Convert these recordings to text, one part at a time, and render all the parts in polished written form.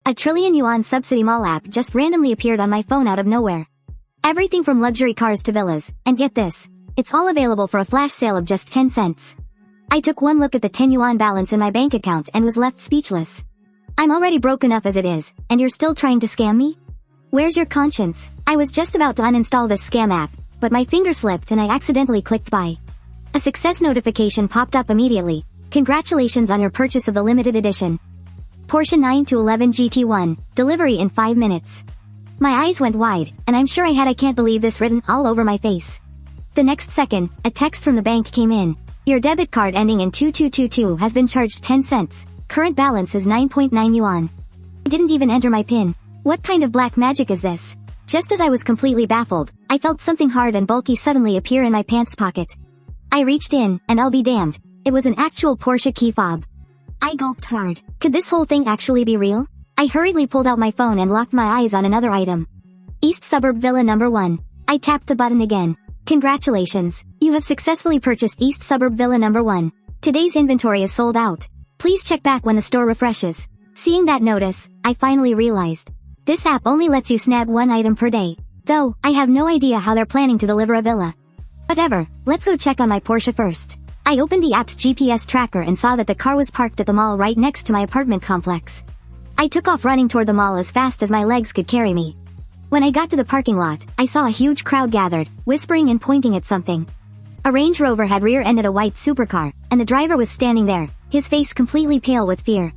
A Trillion-Yuan Subsidy Mall app just randomly appeared on my phone out of nowhere. Everything from luxury cars to villas, and get this, it's all available for a flash sale of just 10 cents. I took one look at the 10 yuan balance in my bank account and was left speechless. I'm already broke enough as it is, and you're still trying to scam me? Where's your conscience? I was just about to uninstall this scam app, but my finger slipped and I accidentally clicked buy. A success notification popped up immediately. Congratulations on your purchase of the limited edition Porsche 911 GT1, delivery in 5 minutes. My eyes went wide, and I'm sure I can't believe this written all over my face. The next second, a text from the bank came in. Your debit card ending in 2222 has been charged 10 cents. Current balance is 9.9 yuan. I didn't even enter my PIN. What kind of black magic is this? Just as I was completely baffled, I felt something hard and bulky suddenly appear in my pants pocket. I reached in, and I'll be damned, it was an actual Porsche key fob. I gulped hard. Could this whole thing actually be real? I hurriedly pulled out my phone and locked my eyes on another item. East Suburb Villa number 1. I tapped the button again. Congratulations. You have successfully purchased East Suburb Villa number 1. Today's inventory is sold out. Please check back when the store refreshes. Seeing that notice, I finally realized. This app only lets you snag one item per day. Though, I have no idea how they're planning to deliver a villa. Whatever, let's go check on my Porsche first. I opened the app's GPS tracker and saw that the car was parked at the mall right next to my apartment complex. I took off running toward the mall as fast as my legs could carry me. When I got to the parking lot, I saw a huge crowd gathered, whispering and pointing at something. A Range Rover had rear-ended a white supercar, and the driver was standing there, his face completely pale with fear.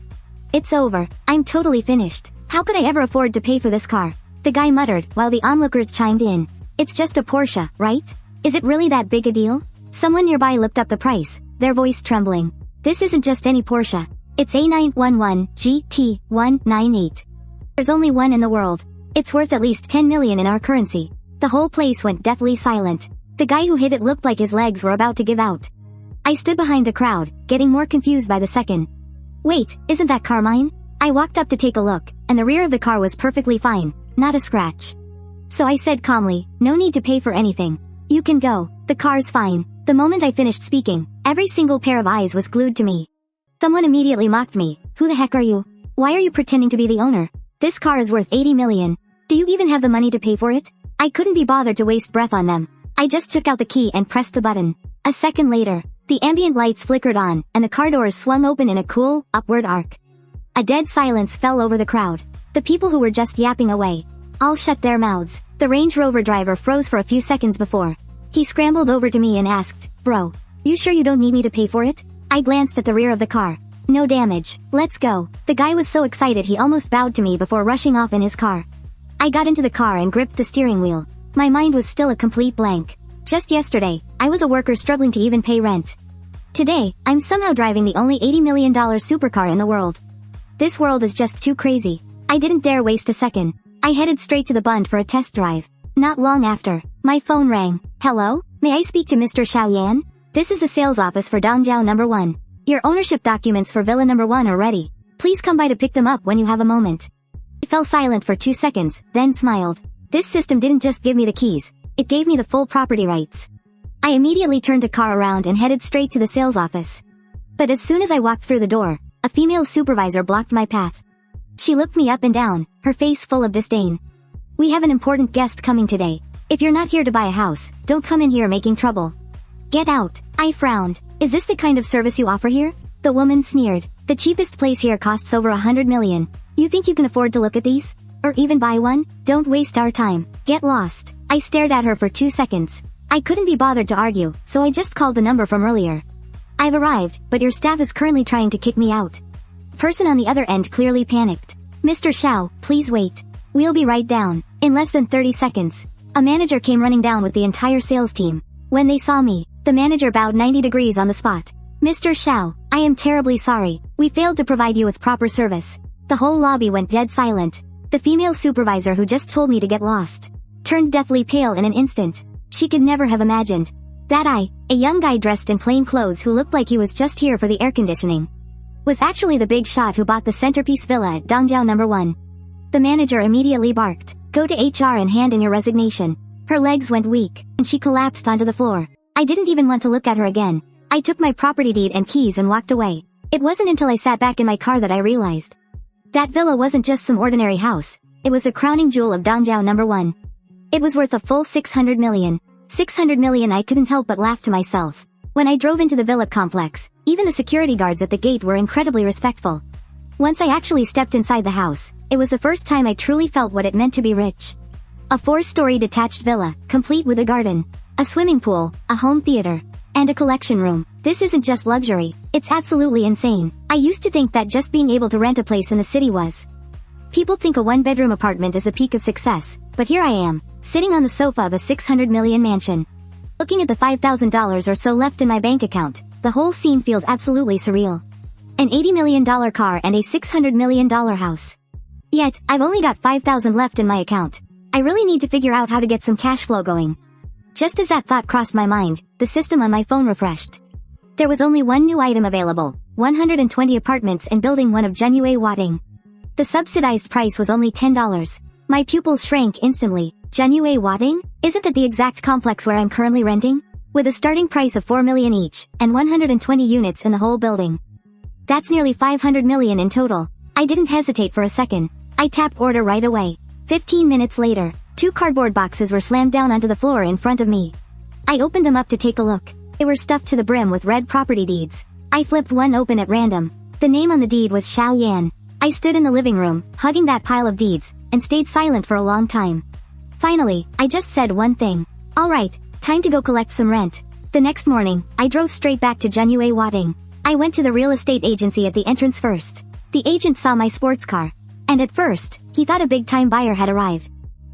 It's over. I'm totally finished. How could I ever afford to pay for this car? The guy muttered, while the onlookers chimed in. It's just a Porsche, right? Is it really that big a deal? Someone nearby looked up the price, their voice trembling. This isn't just any Porsche. It's A911 GT198. There's only one in the world. It's worth at least 10 million in our currency. The whole place went deathly silent. The guy who hid it looked like his legs were about to give out. I stood behind the crowd, getting more confused by the second. Wait, isn't that car mine? I walked up to take a look, and the rear of the car was perfectly fine, not a scratch. So I said calmly, no need to pay for anything. You can go, the car's fine. The moment I finished speaking, every single pair of eyes was glued to me. Someone immediately mocked me. Who the heck are you? Why are you pretending to be the owner? This car is worth 80 million. Do you even have the money to pay for it? I couldn't be bothered to waste breath on them. I just took out the key and pressed the button. A second later, the ambient lights flickered on, and the car doors swung open in a cool, upward arc. A dead silence fell over the crowd. The people who were just yapping away all shut their mouths. The Range Rover driver froze for a few seconds before he scrambled over to me and asked, Bro, you sure you don't need me to pay for it? I glanced at the rear of the car. No damage. Let's go. The guy was so excited he almost bowed to me before rushing off in his car. I got into the car and gripped the steering wheel. My mind was still a complete blank. Just yesterday, I was a worker struggling to even pay rent. Today, I'm somehow driving the only $80 million supercar in the world. This world is just too crazy. I didn't dare waste a second. I headed straight to the Bund for a test drive. Not long after, my phone rang. Hello? May I speak to Mr. Xiao Yan? This is the sales office for Dongjiao number 1. Your ownership documents for Villa number 1 are ready. Please come by to pick them up when you have a moment. I fell silent for 2 seconds, then smiled. This system didn't just give me the keys, it gave me the full property rights. I immediately turned the car around and headed straight to the sales office. But as soon as I walked through the door, a female supervisor blocked my path. She looked me up and down, her face full of disdain. We have an important guest coming today. If you're not here to buy a house, don't come in here making trouble. Get out. I frowned. Is this the kind of service you offer here? The woman sneered. The cheapest place here costs over 100 million. You think you can afford to look at these? Or even buy one? Don't waste our time. Get lost. I stared at her for 2 seconds. I couldn't be bothered to argue, so I just called the number from earlier. I've arrived, but your staff is currently trying to kick me out. The person on the other end clearly panicked. Mr. Xiao, please wait. We'll be right down. In less than 30 seconds. A manager came running down with the entire sales team. When they saw me, the manager bowed 90 degrees on the spot. Mr. Xiao, I am terribly sorry. We failed to provide you with proper service. The whole lobby went dead silent. The female supervisor who just told me to get lost turned deathly pale in an instant. She could never have imagined that I, a young guy dressed in plain clothes who looked like he was just here for the air conditioning, was actually the big shot who bought the centerpiece villa at Dongjiao number 1. The manager immediately barked, Go to HR and hand in your resignation. Her legs went weak, and she collapsed onto the floor. I didn't even want to look at her again. I took my property deed and keys and walked away. It wasn't until I sat back in my car that I realized That villa wasn't just some ordinary house. It was the crowning jewel of Dongjiao number 1. It was worth a full 600 million. 600 million. I couldn't help but laugh to myself. When I drove into the villa complex, even the security guards at the gate were incredibly respectful. Once I actually stepped inside the house, it was the first time I truly felt what it meant to be rich. A 4-story detached villa, complete with a garden, a swimming pool, a home theater, and a collection room. This isn't just luxury, it's absolutely insane. I used to think that just being able to rent a place in the city was. People think a 1-bedroom apartment is the peak of success, but here I am, sitting on the sofa of a 600 million mansion. Looking at the $5,000 or so left in my bank account, the whole scene feels absolutely surreal. An $80 million car and a $600 million house. Yet, I've only got $5,000 left in my account. I really need to figure out how to get some cash flow going. Just as that thought crossed my mind, the system on my phone refreshed. There was only one new item available, 120 apartments in Building 1 of Zhenyue. The subsidized price was only $10. My pupils shrank instantly. Zhenyue? Isn't that the exact complex where I'm currently renting? With a starting price of 4 million each, and 120 units in the whole building. That's nearly 500 million in total. I didn't hesitate for a second. I tapped order right away. 15 minutes later, 2 cardboard boxes were slammed down onto the floor in front of me. I opened them up to take a look. They were stuffed to the brim with red property deeds. I flipped one open at random. The name on the deed was Xiao Yan. I stood in the living room, hugging that pile of deeds, and stayed silent for a long time. Finally, I just said one thing. Alright, time to go collect some rent. The next morning, I drove straight back to Zhenyue. I went to the real estate agency at the entrance first. The agent saw my sports car. And at first, he thought a big-time buyer had arrived.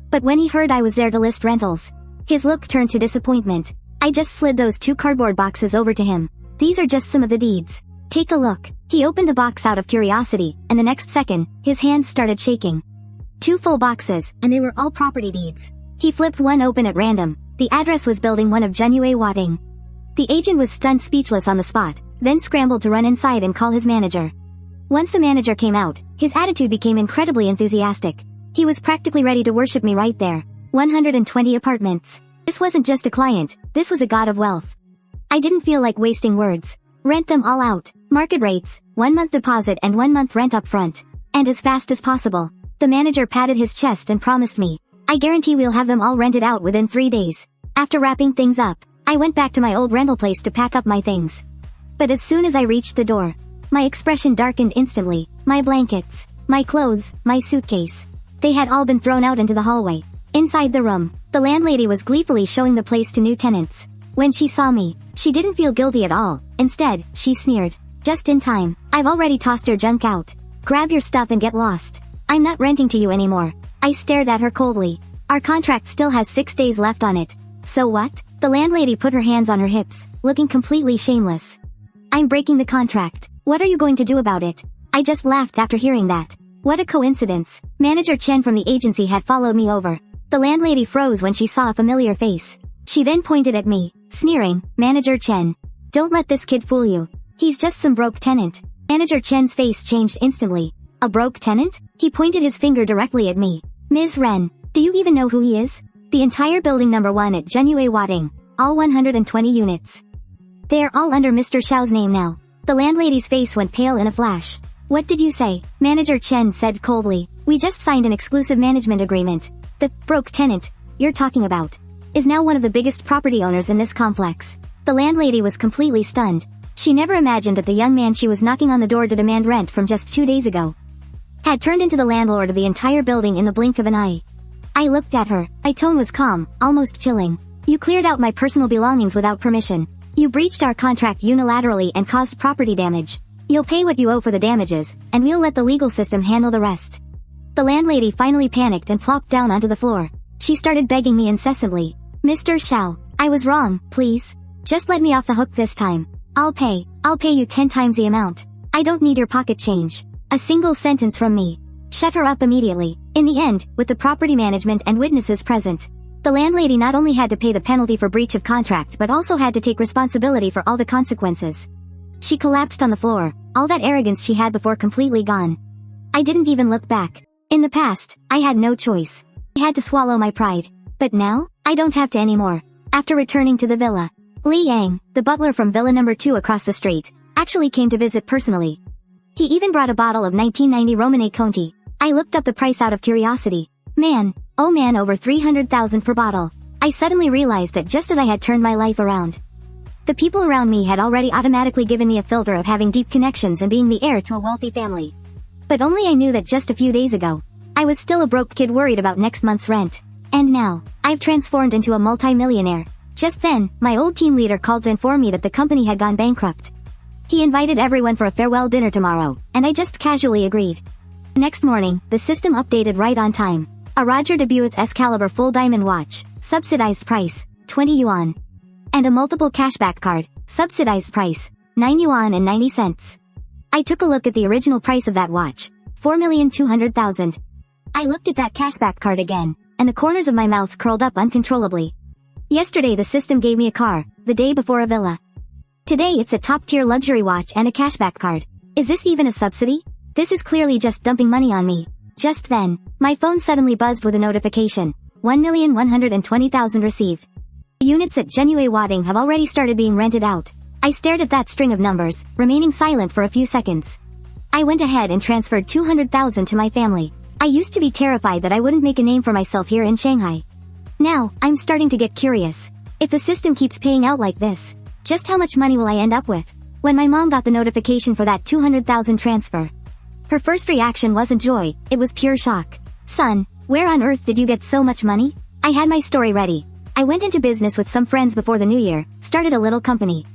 But when he heard I was there to list rentals, his look turned to disappointment. I just slid those 2 cardboard boxes over to him. These are just some of the deeds. Take a look. He opened the box out of curiosity, and the next second, his hands started shaking. 2 full boxes, and they were all property deeds. He flipped one open at random. The address was Building 1 of Zhenyue. The agent was stunned speechless on the spot, then scrambled to run inside and call his manager. Once the manager came out, his attitude became incredibly enthusiastic. He was practically ready to worship me right there. 120 apartments. This wasn't just a client, this was a god of wealth. I didn't feel like wasting words. Rent them all out. Market rates, 1-month deposit and 1-month rent up front. And as fast as possible. The manager patted his chest and promised me, I guarantee we'll have them all rented out within 3 days. After wrapping things up, I went back to my old rental place to pack up my things. But as soon as I reached the door, my expression darkened instantly. My blankets, my clothes, my suitcase. They had all been thrown out into the hallway. Inside the room, the landlady was gleefully showing the place to new tenants. When she saw me, she didn't feel guilty at all. Instead, she sneered. Just in time. I've already tossed your junk out. Grab your stuff and get lost. I'm not renting to you anymore. I stared at her coldly. Our contract still has 6 days left on it. So what? The landlady put her hands on her hips, looking completely shameless. I'm breaking the contract. What are you going to do about it? I just laughed after hearing that. What a coincidence. Manager Chen from the agency had followed me over. The landlady froze when she saw a familiar face. She then pointed at me, sneering, Manager Chen. Don't let this kid fool you. He's just some broke tenant. Manager Chen's face changed instantly. A broke tenant? He pointed his finger directly at me. Ms. Ren, do you even know who he is? The entire building number 1 at Zhenyue, all 120 units. They are all under Mr. Xiao's name now. The landlady's face went pale in a flash. What did you say? Manager Chen said coldly. We just signed an exclusive management agreement. The broke tenant you're talking about is now one of the biggest property owners in this complex. The landlady was completely stunned. She never imagined that the young man she was knocking on the door to demand rent from just 2 days ago had turned into the landlord of the entire building in the blink of an eye. I looked at her. My tone was calm, almost chilling. You cleared out my personal belongings without permission. You breached our contract unilaterally and caused property damage. You'll pay what you owe for the damages, and we'll let the legal system handle the rest. The landlady finally panicked and flopped down onto the floor. She started begging me incessantly. Mr. Xiao, I was wrong, please. Just let me off the hook this time. I'll pay you 10 times the amount. I don't need your pocket change. A single sentence from me. Shut her up immediately. In the end, with the property management and witnesses present, the landlady not only had to pay the penalty for breach of contract but also had to take responsibility for all the consequences. She collapsed on the floor, all that arrogance she had before completely gone. I didn't even look back. In the past, I had no choice. I had to swallow my pride. But now, I don't have to anymore. After returning to the villa, Li Yang, the butler from Villa number 2 across the street, actually came to visit personally. He even brought a bottle of 1990 Romanée Conti. I looked up the price out of curiosity. Man, oh man, over 300,000 per bottle. I suddenly realized that just as I had turned my life around, the people around me had already automatically given me a filter of having deep connections and being the heir to a wealthy family. But only I knew that just a few days ago, I was still a broke kid worried about next month's rent. And now, I've transformed into a multi-millionaire. Just then, my old team leader called to inform me that the company had gone bankrupt. He invited everyone for a farewell dinner tomorrow, and I just casually agreed. Next morning, the system updated right on time. A Roger de Buis Excalibur full diamond watch, subsidized price, 20 yuan. And a multiple cashback card, subsidized price, 9 yuan and 90 cents. I took a look at the original price of that watch, 4,200,000. I looked at that cashback card again, and the corners of my mouth curled up uncontrollably. Yesterday the system gave me a car, the day before a villa. Today it's a top-tier luxury watch and a cashback card. Is this even a subsidy? This is clearly just dumping money on me. Just then, my phone suddenly buzzed with a notification. 1,120,000 received. Units at Genuine Wadding have already started being rented out. I stared at that string of numbers, remaining silent for a few seconds. I went ahead and transferred 200,000 to my family. I used to be terrified that I wouldn't make a name for myself here in Shanghai. Now, I'm starting to get curious. If the system keeps paying out like this, just how much money will I end up with? When my mom got the notification for that 200,000 transfer, her first reaction wasn't joy, it was pure shock. Son, where on earth did you get so much money? I had my story ready. I went into business with some friends before the new year, started a little company.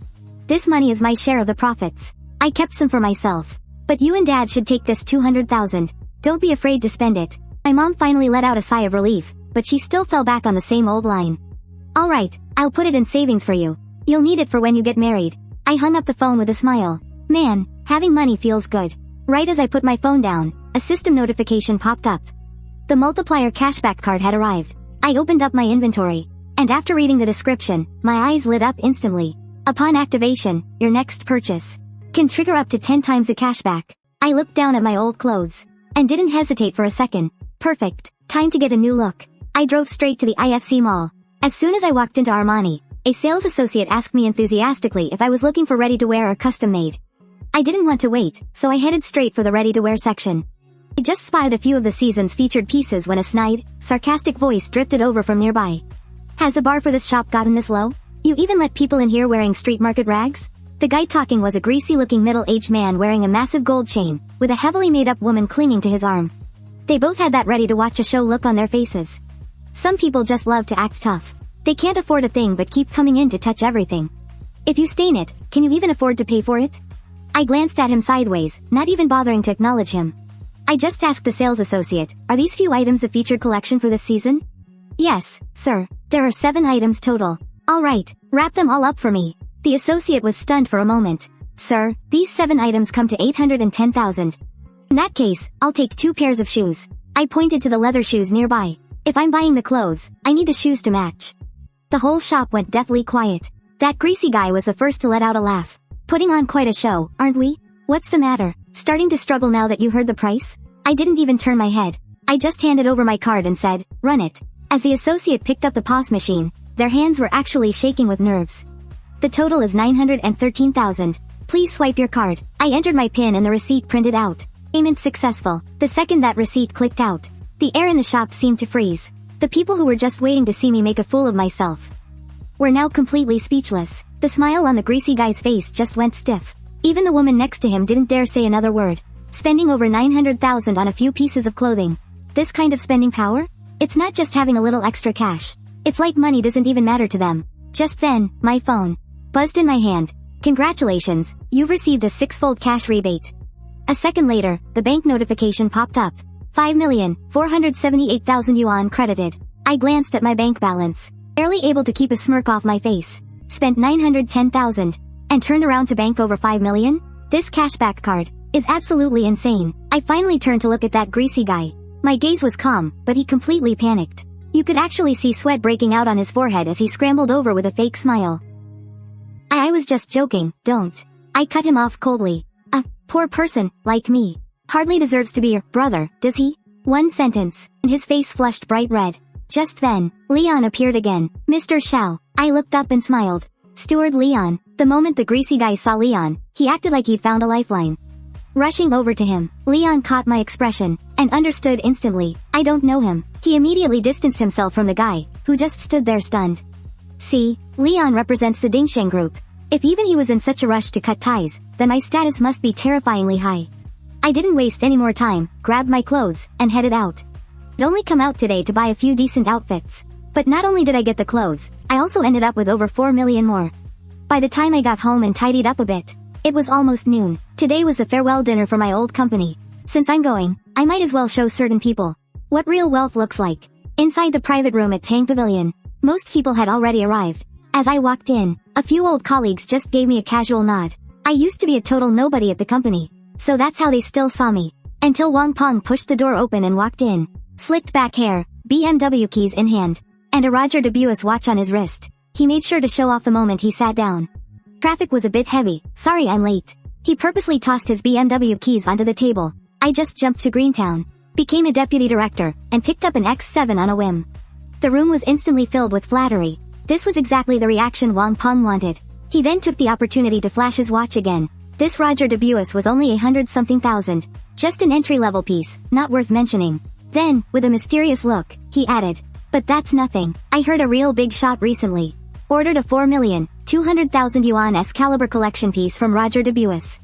This money is my share of the profits. I kept some for myself. But you and Dad should take this 200,000. Don't be afraid to spend it. My mom finally let out a sigh of relief, but she still fell back on the same old line. Alright, I'll put it in savings for you. You'll need it for when you get married. I hung up the phone with a smile. Man, having money feels good. Right as I put my phone down, a system notification popped up. The multiplier cashback card had arrived. I opened up my inventory, and after reading the description, my eyes lit up instantly. Upon activation, your next purchase can trigger up to 10 times the cashback. I looked down at my old clothes, and didn't hesitate for a second. Perfect. Time to get a new look. I drove straight to the IFC mall. As soon as I walked into Armani, a sales associate asked me enthusiastically if I was looking for ready-to-wear or custom-made. I didn't want to wait, so I headed straight for the ready-to-wear section. I just spotted a few of the season's featured pieces when a snide, sarcastic voice drifted over from nearby. Has the bar for this shop gotten this low? You even let people in here wearing street market rags? The guy talking was a greasy-looking middle-aged man wearing a massive gold chain, with a heavily made-up woman clinging to his arm. They both had that ready-to-watch-a-show look on their faces. Some people just love to act tough. They can't afford a thing but keep coming in to touch everything. If you stain it, can you even afford to pay for it? I glanced at him sideways, not even bothering to acknowledge him. I just asked the sales associate, are these few items the featured collection for this season? Yes, sir. There are 7 items total. Alright, wrap them all up for me. The associate was stunned for a moment. Sir, these 7 items come to 810,000. In that case, I'll take 2 pairs of shoes. I pointed to the leather shoes nearby. If I'm buying the clothes, I need the shoes to match. The whole shop went deathly quiet. That greasy guy was the first to let out a laugh. Putting on quite a show, aren't we? What's the matter? Starting to struggle now that you heard the price? I didn't even turn my head. I just handed over my card and said, run it. As the associate picked up the POS machine, their hands were actually shaking with nerves. The total is 913,000. Please swipe your card. I entered my PIN and the receipt printed out. Payment successful. The second that receipt clicked out, the air in the shop seemed to freeze. The people who were just waiting to see me make a fool of myself were now completely speechless. The smile on the greasy guy's face just went stiff. Even the woman next to him didn't dare say another word. Spending over 900,000 on a few pieces of clothing. This kind of spending power? It's not just having a little extra cash. It's like money doesn't even matter to them. Just then, my phone buzzed in my hand. Congratulations, you've received a 6-fold cash rebate. A second later, the bank notification popped up. 5,478,000 yuan credited. I glanced at my bank balance, barely able to keep a smirk off my face. Spent 910,000, and turned around to bank over 5 million? This cashback card is absolutely insane. I finally turned to look at that greasy guy. My gaze was calm, but he completely panicked. You could actually see sweat breaking out on his forehead as he scrambled over with a fake smile. I was just joking, don't. I cut him off coldly. A poor person, like me, hardly deserves to be your brother, does he? One sentence, and his face flushed bright red. Just then, Leon appeared again. Mr. Xiao. I looked up and smiled. Steward Leon. The moment the greasy guy saw Leon, he acted like he'd found a lifeline. Rushing over to him, Leon caught my expression, and understood instantly. I don't know him. He immediately distanced himself from the guy, who just stood there stunned. See, Leon represents the Dingsheng group. If even he was in such a rush to cut ties, then my status must be terrifyingly high. I didn't waste any more time, grabbed my clothes, and headed out. I'd only come out today to buy a few decent outfits. But not only did I get the clothes, I also ended up with over 4 million more. By the time I got home and tidied up a bit, it was almost noon. Today was the farewell dinner for my old company. Since I'm going, I might as well show certain people what real wealth looks like. Inside the private room at Tang Pavilion, most people had already arrived. As I walked in, a few old colleagues just gave me a casual nod. I used to be a total nobody at the company, so that's how they still saw me. Until Wang Peng pushed the door open and walked in. Slicked back hair, BMW keys in hand, and a Roger de Buis watch on his wrist. He made sure to show off the moment he sat down. Traffic was a bit heavy. Sorry I'm late. He purposely tossed his BMW keys onto the table. I just jumped to Greentown, became a deputy director, and picked up an X7 on a whim. The room was instantly filled with flattery. This was exactly the reaction Wang Peng wanted. He then took the opportunity to flash his watch again. This Roger de Buis was only 100-something thousand. Just an entry-level piece, not worth mentioning. Then, with a mysterious look, he added, "But that's nothing. I heard a real big shot recently. Ordered a 4,200,000 yuan S-caliber collection piece from Roger de Buis.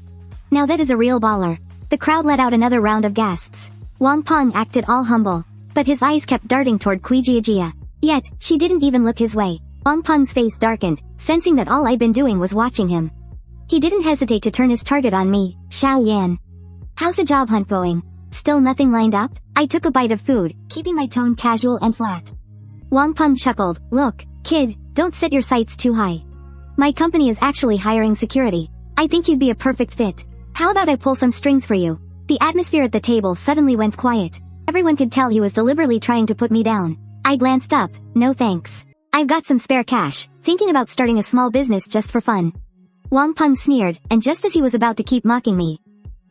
Now that is a real baller." The crowd let out another round of gasps. Wang Peng acted all humble, but his eyes kept darting toward Kui Jiajia. Yet, she didn't even look his way. Wang Peng's face darkened, sensing that all I'd been doing was watching him. He didn't hesitate to turn his target on me, Xiao Yan. "How's the job hunt going? Still nothing lined up?" I took a bite of food, keeping my tone casual and flat. Wang Peng chuckled. "Look, kid, don't set your sights too high. My company is actually hiring security. I think you'd be a perfect fit. How about I pull some strings for you?" The atmosphere at the table suddenly went quiet. Everyone could tell he was deliberately trying to put me down. I glanced up. "No thanks. I've got some spare cash, thinking about starting a small business just for fun." Wang Peng sneered, and just as he was about to keep mocking me,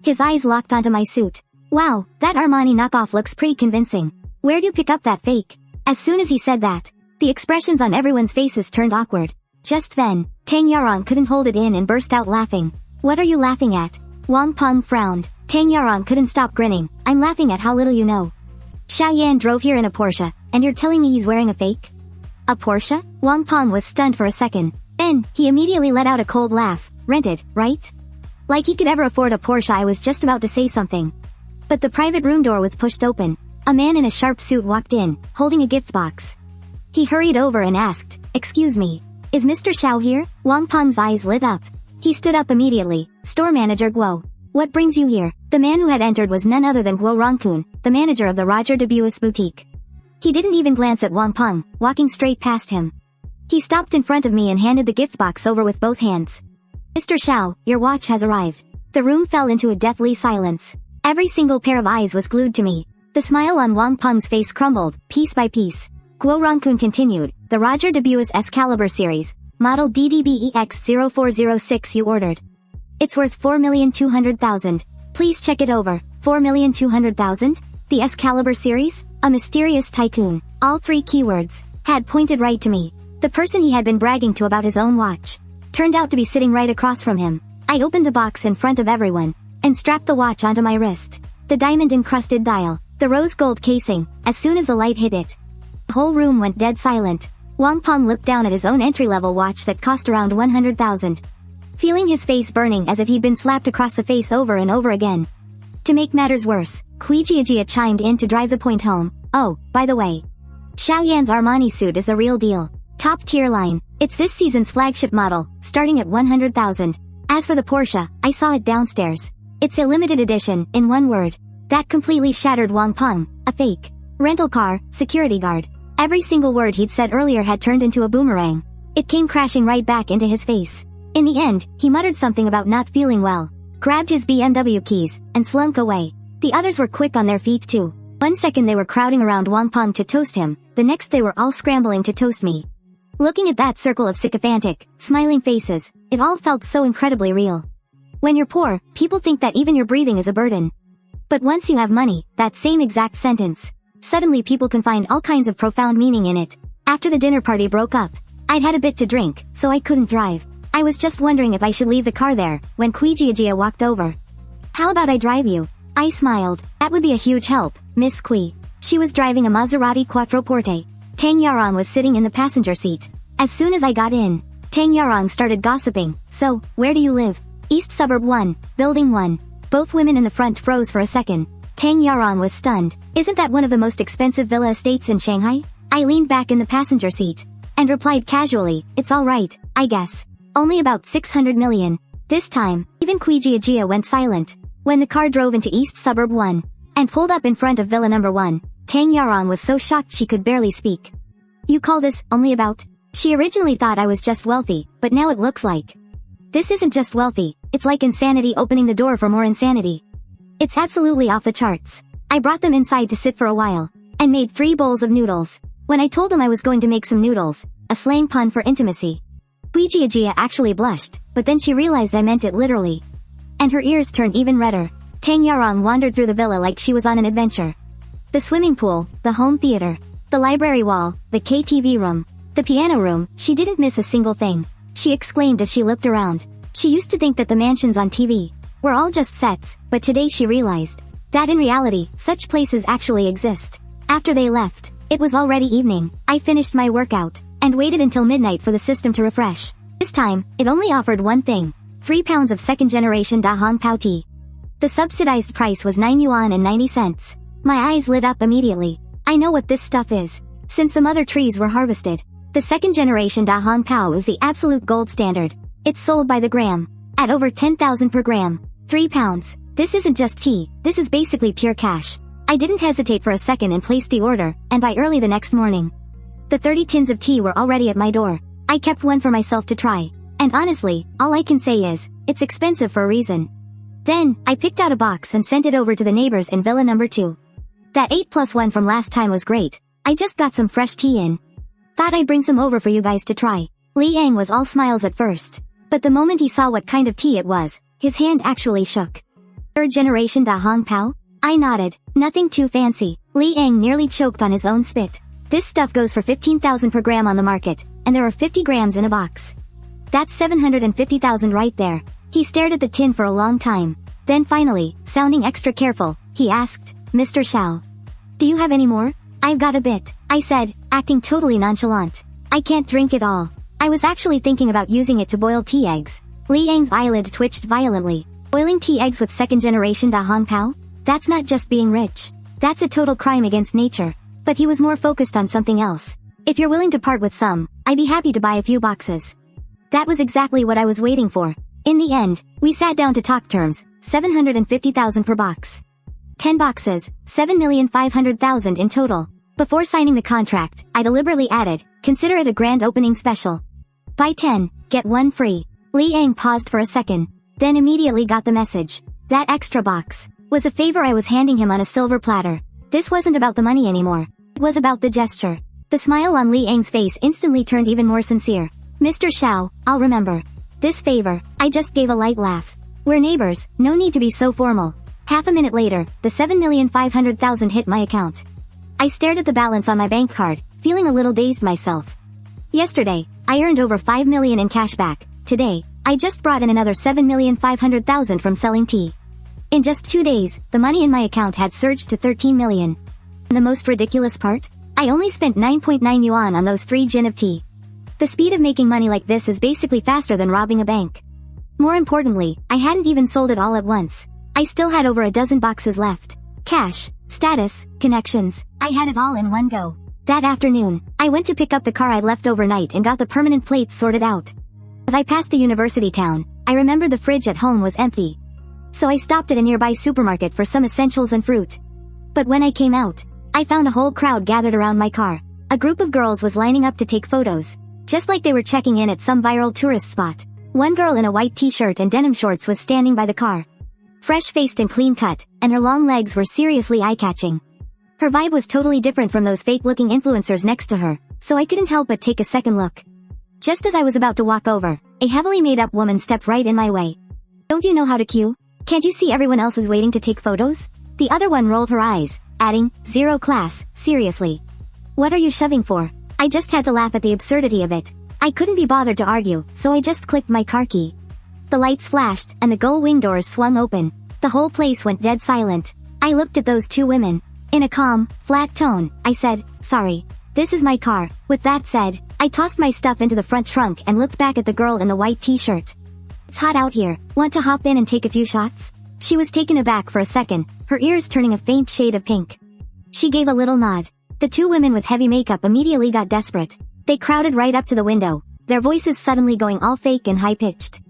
his eyes locked onto my suit. "Wow, that Armani knockoff looks pretty convincing. Where'd you pick up that fake?" As soon as he said that, the expressions on everyone's faces turned awkward. Just then, Tang Yarong couldn't hold it in and burst out laughing. "What are you laughing at?" Wang Peng frowned. Tang Yarong couldn't stop grinning. "I'm laughing at how little you know. Xiao Yan drove here in a Porsche, and you're telling me he's wearing a fake?" "A Porsche?" Wang Peng was stunned for a second. Then, he immediately let out a cold laugh. "Rented, right?" Like he could ever afford a Porsche. I was just about to say something. But the private room door was pushed open. A man in a sharp suit walked in, holding a gift box. He hurried over and asked, "Excuse me, is Mr. Xiao here?" Wang Peng's eyes lit up. He stood up immediately. "Store manager Guo. What brings you here?" The man who had entered was none other than Guo Rongkun, the manager of the Roger de Buis boutique. He didn't even glance at Wang Peng, walking straight past him. He stopped in front of me and handed the gift box over with both hands. "Mr. Xiao, your watch has arrived." The room fell into a deathly silence. Every single pair of eyes was glued to me. The smile on Wang Peng's face crumbled, piece by piece. Guo Rongkun continued, "The Roger de Buis S-caliber series, model DDBEX0406 you ordered. It's worth 4,200,000. Please check it over." 4,200,000? The S-caliber series? A mysterious tycoon. All three keywords had pointed right to me. The person he had been bragging to about his own watch turned out to be sitting right across from him. I opened the box in front of everyone and strapped the watch onto my wrist. The diamond-encrusted dial, the rose gold casing, as soon as the light hit it, the whole room went dead silent. Wang Peng looked down at his own entry-level watch that cost around 100,000. Feeling his face burning as if he'd been slapped across the face over and over again. To make matters worse, Kui Jiajia chimed in to drive the point home. "Oh, by the way, Xiao Yan's Armani suit is the real deal. Top tier line. It's this season's flagship model, starting at 100,000. As for the Porsche, I saw it downstairs. It's a limited edition, in one word." That completely shattered Wang Peng. A fake rental car, security guard. Every single word he'd said earlier had turned into a boomerang. It came crashing right back into his face. In the end, he muttered something about not feeling well, grabbed his BMW keys, and slunk away. The others were quick on their feet too. One second they were crowding around Wang Peng to toast him, the next they were all scrambling to toast me. Looking at that circle of sycophantic, smiling faces, it all felt so incredibly real. When you're poor, people think that even your breathing is a burden. But once you have money, that same exact sentence, suddenly people can find all kinds of profound meaning in it. After the dinner party broke up, I'd had a bit to drink, so I couldn't drive. I was just wondering if I should leave the car there, when Kui Jiajia walked over. How about I drive you? I smiled. That would be a huge help, Miss Kui. She was driving a Maserati Quattroporte. Tang Yarong was sitting in the passenger seat. As soon as I got in, Tang Yarong started gossiping. So, where do you live? East Suburb 1, Building 1. Both women in the front froze for a second. Tang Yarong was stunned. Isn't that one of the most expensive villa estates in Shanghai? I leaned back in the passenger seat and replied casually, it's alright, I guess. Only about 600 million. This time, even Kui Jiajia went silent. When the car drove into East Suburb 1 and pulled up in front of Villa number 1, Tang Yarong was so shocked she could barely speak. You call this only about? She originally thought I was just wealthy, but now it looks like this isn't just wealthy, it's like insanity opening the door for more insanity. It's absolutely off the charts. I brought them inside to sit for a while and made 3 bowls of noodles. When I told them I was going to make some noodles, a slang pun for intimacy, Kui Jiajia actually blushed, but then she realized I meant it literally. And her ears turned even redder. Tang Yarong wandered through the villa like she was on an adventure. The swimming pool, the home theater, the library wall, the KTV room, the piano room, she didn't miss a single thing. She exclaimed as she looked around. She used to think that the mansions on TV were all just sets, but today she realized that in reality, such places actually exist. After they left, it was already evening. I finished my workout and waited until midnight for the system to refresh. This time, it only offered one thing. 3 pounds of second-generation Da Hong Pao tea. The subsidized price was 9 yuan and 90 cents. My eyes lit up immediately. I know what this stuff is. Since the mother trees were harvested, the second-generation Da Hong Pao is the absolute gold standard. It's sold by the gram, at over 10,000 per gram. 3 pounds. This isn't just tea, this is basically pure cash. I didn't hesitate for a second and placed the order, and by early the next morning, the 30 tins of tea were already at my door. I kept one for myself to try. And honestly, all I can say is, it's expensive for a reason. Then, I picked out a box and sent it over to the neighbors in Villa number 2. That 8+1 from last time was great. I just got some fresh tea in. Thought I'd bring some over for you guys to try. Li Yang was all smiles at first. But the moment he saw what kind of tea it was, his hand actually shook. 3rd generation Da Hong Pao? I nodded. Nothing too fancy. Li Yang nearly choked on his own spit. This stuff goes for 15,000 per gram on the market, and there are 50 grams in a box. That's 750,000 right there. He stared at the tin for a long time. Then finally, sounding extra careful, he asked, Mr. Xiao, do you have any more? I've got a bit, I said, acting totally nonchalant. I can't drink it all. I was actually thinking about using it to boil tea eggs. Li Yang's eyelid twitched violently. Boiling tea eggs with second generation Da Hong Pao? That's not just being rich. That's a total crime against nature. But he was more focused on something else. If you're willing to part with some, I'd be happy to buy a few boxes. That was exactly what I was waiting for. In the end, we sat down to talk terms, 750,000 per box. 10 boxes, 7,500,000 in total. Before signing the contract, I deliberately added, consider it a grand opening special. Buy 10, get 1 free. Li Yang paused for a second, then immediately got the message. That extra box was a favor I was handing him on a silver platter. This wasn't about the money anymore. It was about the gesture. The smile on Li Yang's face instantly turned even more sincere. Mr. Xiao, I'll remember this favor. I just gave a light laugh. We're neighbors, no need to be so formal. Half a minute later, the 7,500,000 hit my account. I stared at the balance on my bank card, feeling a little dazed myself. Yesterday, I earned over 5 million in cash back. Today, I just brought in another 7,500,000 from selling tea. In just 2 days, the money in my account had surged to 13 million. And the most ridiculous part? I only spent 9.9 yuan on those 3 jin of tea. The speed of making money like this is basically faster than robbing a bank. More importantly, I hadn't even sold it all at once. I still had over a dozen boxes left. Cash, status, connections, I had it all in one go. That afternoon, I went to pick up the car I'd left overnight and got the permanent plates sorted out. As I passed the university town, I remembered the fridge at home was empty. So I stopped at a nearby supermarket for some essentials and fruit. But when I came out, I found a whole crowd gathered around my car. A group of girls was lining up to take photos, just like they were checking in at some viral tourist spot. One girl in a white t-shirt and denim shorts was standing by the car. Fresh-faced and clean-cut, and her long legs were seriously eye-catching. Her vibe was totally different from those fake-looking influencers next to her, so I couldn't help but take a second look. Just as I was about to walk over, a heavily made-up woman stepped right in my way. Don't you know how to queue? Can't you see everyone else is waiting to take photos? The other one rolled her eyes, adding, "Zero class, seriously. What are you shoving for?" I just had to laugh at the absurdity of it. I couldn't be bothered to argue, so I just clicked my car key. The lights flashed, and the gull wing doors swung open. The whole place went dead silent. I looked at those two women. In a calm, flat tone, I said, "Sorry. This is my car." With that said, I tossed my stuff into the front trunk and looked back at the girl in the white t-shirt. "It's hot out here. Want to hop in and take a few shots?" She was taken aback for a second, her ears turning a faint shade of pink. She gave a little nod. The two women with heavy makeup immediately got desperate. They crowded right up to the window, their voices suddenly going all fake and high-pitched.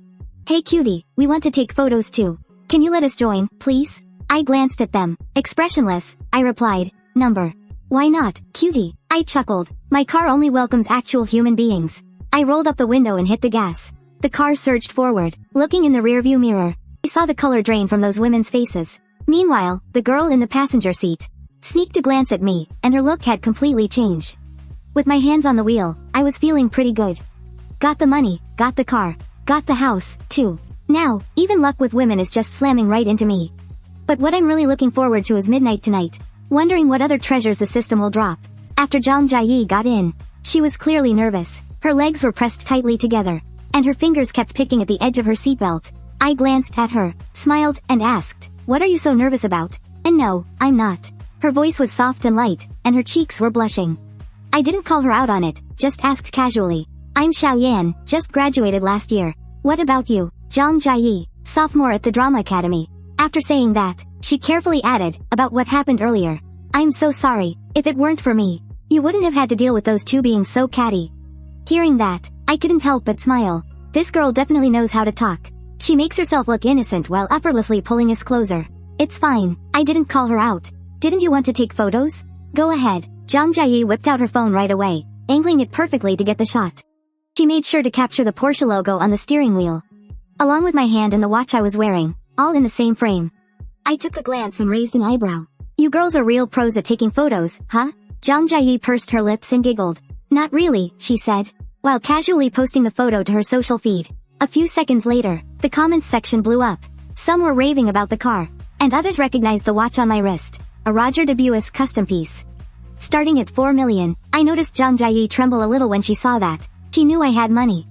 "Hey cutie, we want to take photos too. Can you let us join, please?" I glanced at them. Expressionless, I replied, "Number. Why not, cutie?" I chuckled. My car only welcomes actual human beings. I rolled up the window and hit the gas. The car surged forward. Looking in the rearview mirror, I saw the color drain from those women's faces. Meanwhile, the girl in the passenger seat sneaked a glance at me, and her look had completely changed. With my hands on the wheel, I was feeling pretty good. Got the money, got the car, got the house, too. Now, even luck with women is just slamming right into me. But what I'm really looking forward to is midnight tonight, wondering what other treasures the system will drop. After Zhang Jiayi got in, she was clearly nervous. Her legs were pressed tightly together, and her fingers kept picking at the edge of her seatbelt. I glanced at her, smiled, and asked, "What are you so nervous about?" "And no, I'm not." Her voice was soft and light, and her cheeks were blushing. I didn't call her out on it, just asked casually, "I'm Xiao Yan, just graduated last year. What about you?" "Zhang Jiayi, sophomore at the Drama Academy." After saying that, she carefully added, "About what happened earlier. I'm so sorry. If it weren't for me, you wouldn't have had to deal with those two being so catty." Hearing that, I couldn't help but smile. This girl definitely knows how to talk. She makes herself look innocent while effortlessly pulling us closer. "It's fine. I didn't call her out. Didn't you want to take photos? Go ahead." Zhang Jiayi whipped out her phone right away, angling it perfectly to get the shot. She made sure to capture the Porsche logo on the steering wheel, along with my hand and the watch I was wearing, all in the same frame. I took a glance and raised an eyebrow. "You girls are real pros at taking photos, huh?" Zhang Jiayi pursed her lips and giggled. "Not really," she said, while casually posting the photo to her social feed. A few seconds later, the comments section blew up. Some were raving about the car, and others recognized the watch on my wrist, a Roger Dubuis custom piece. Starting at 4 million, I noticed Zhang Jiayi tremble a little when she saw that. She knew I had money.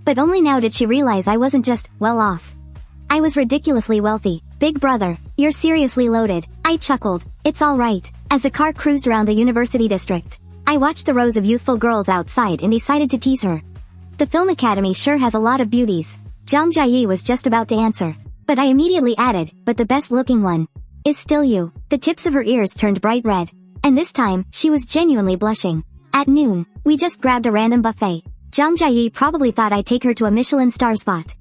But only now did she realize I wasn't just well off. I was ridiculously wealthy. "Big brother, you're seriously loaded." I chuckled. "It's all right." As the car cruised around the university district, I watched the rows of youthful girls outside and decided to tease her. "The film academy sure has a lot of beauties." Zhang Jiayi was just about to answer, but I immediately added, "But the best looking one is still you." The tips of her ears turned bright red, and this time, she was genuinely blushing. At noon, we just grabbed a random buffet. Zhang Jiayi probably thought I'd take her to a Michelin star spot,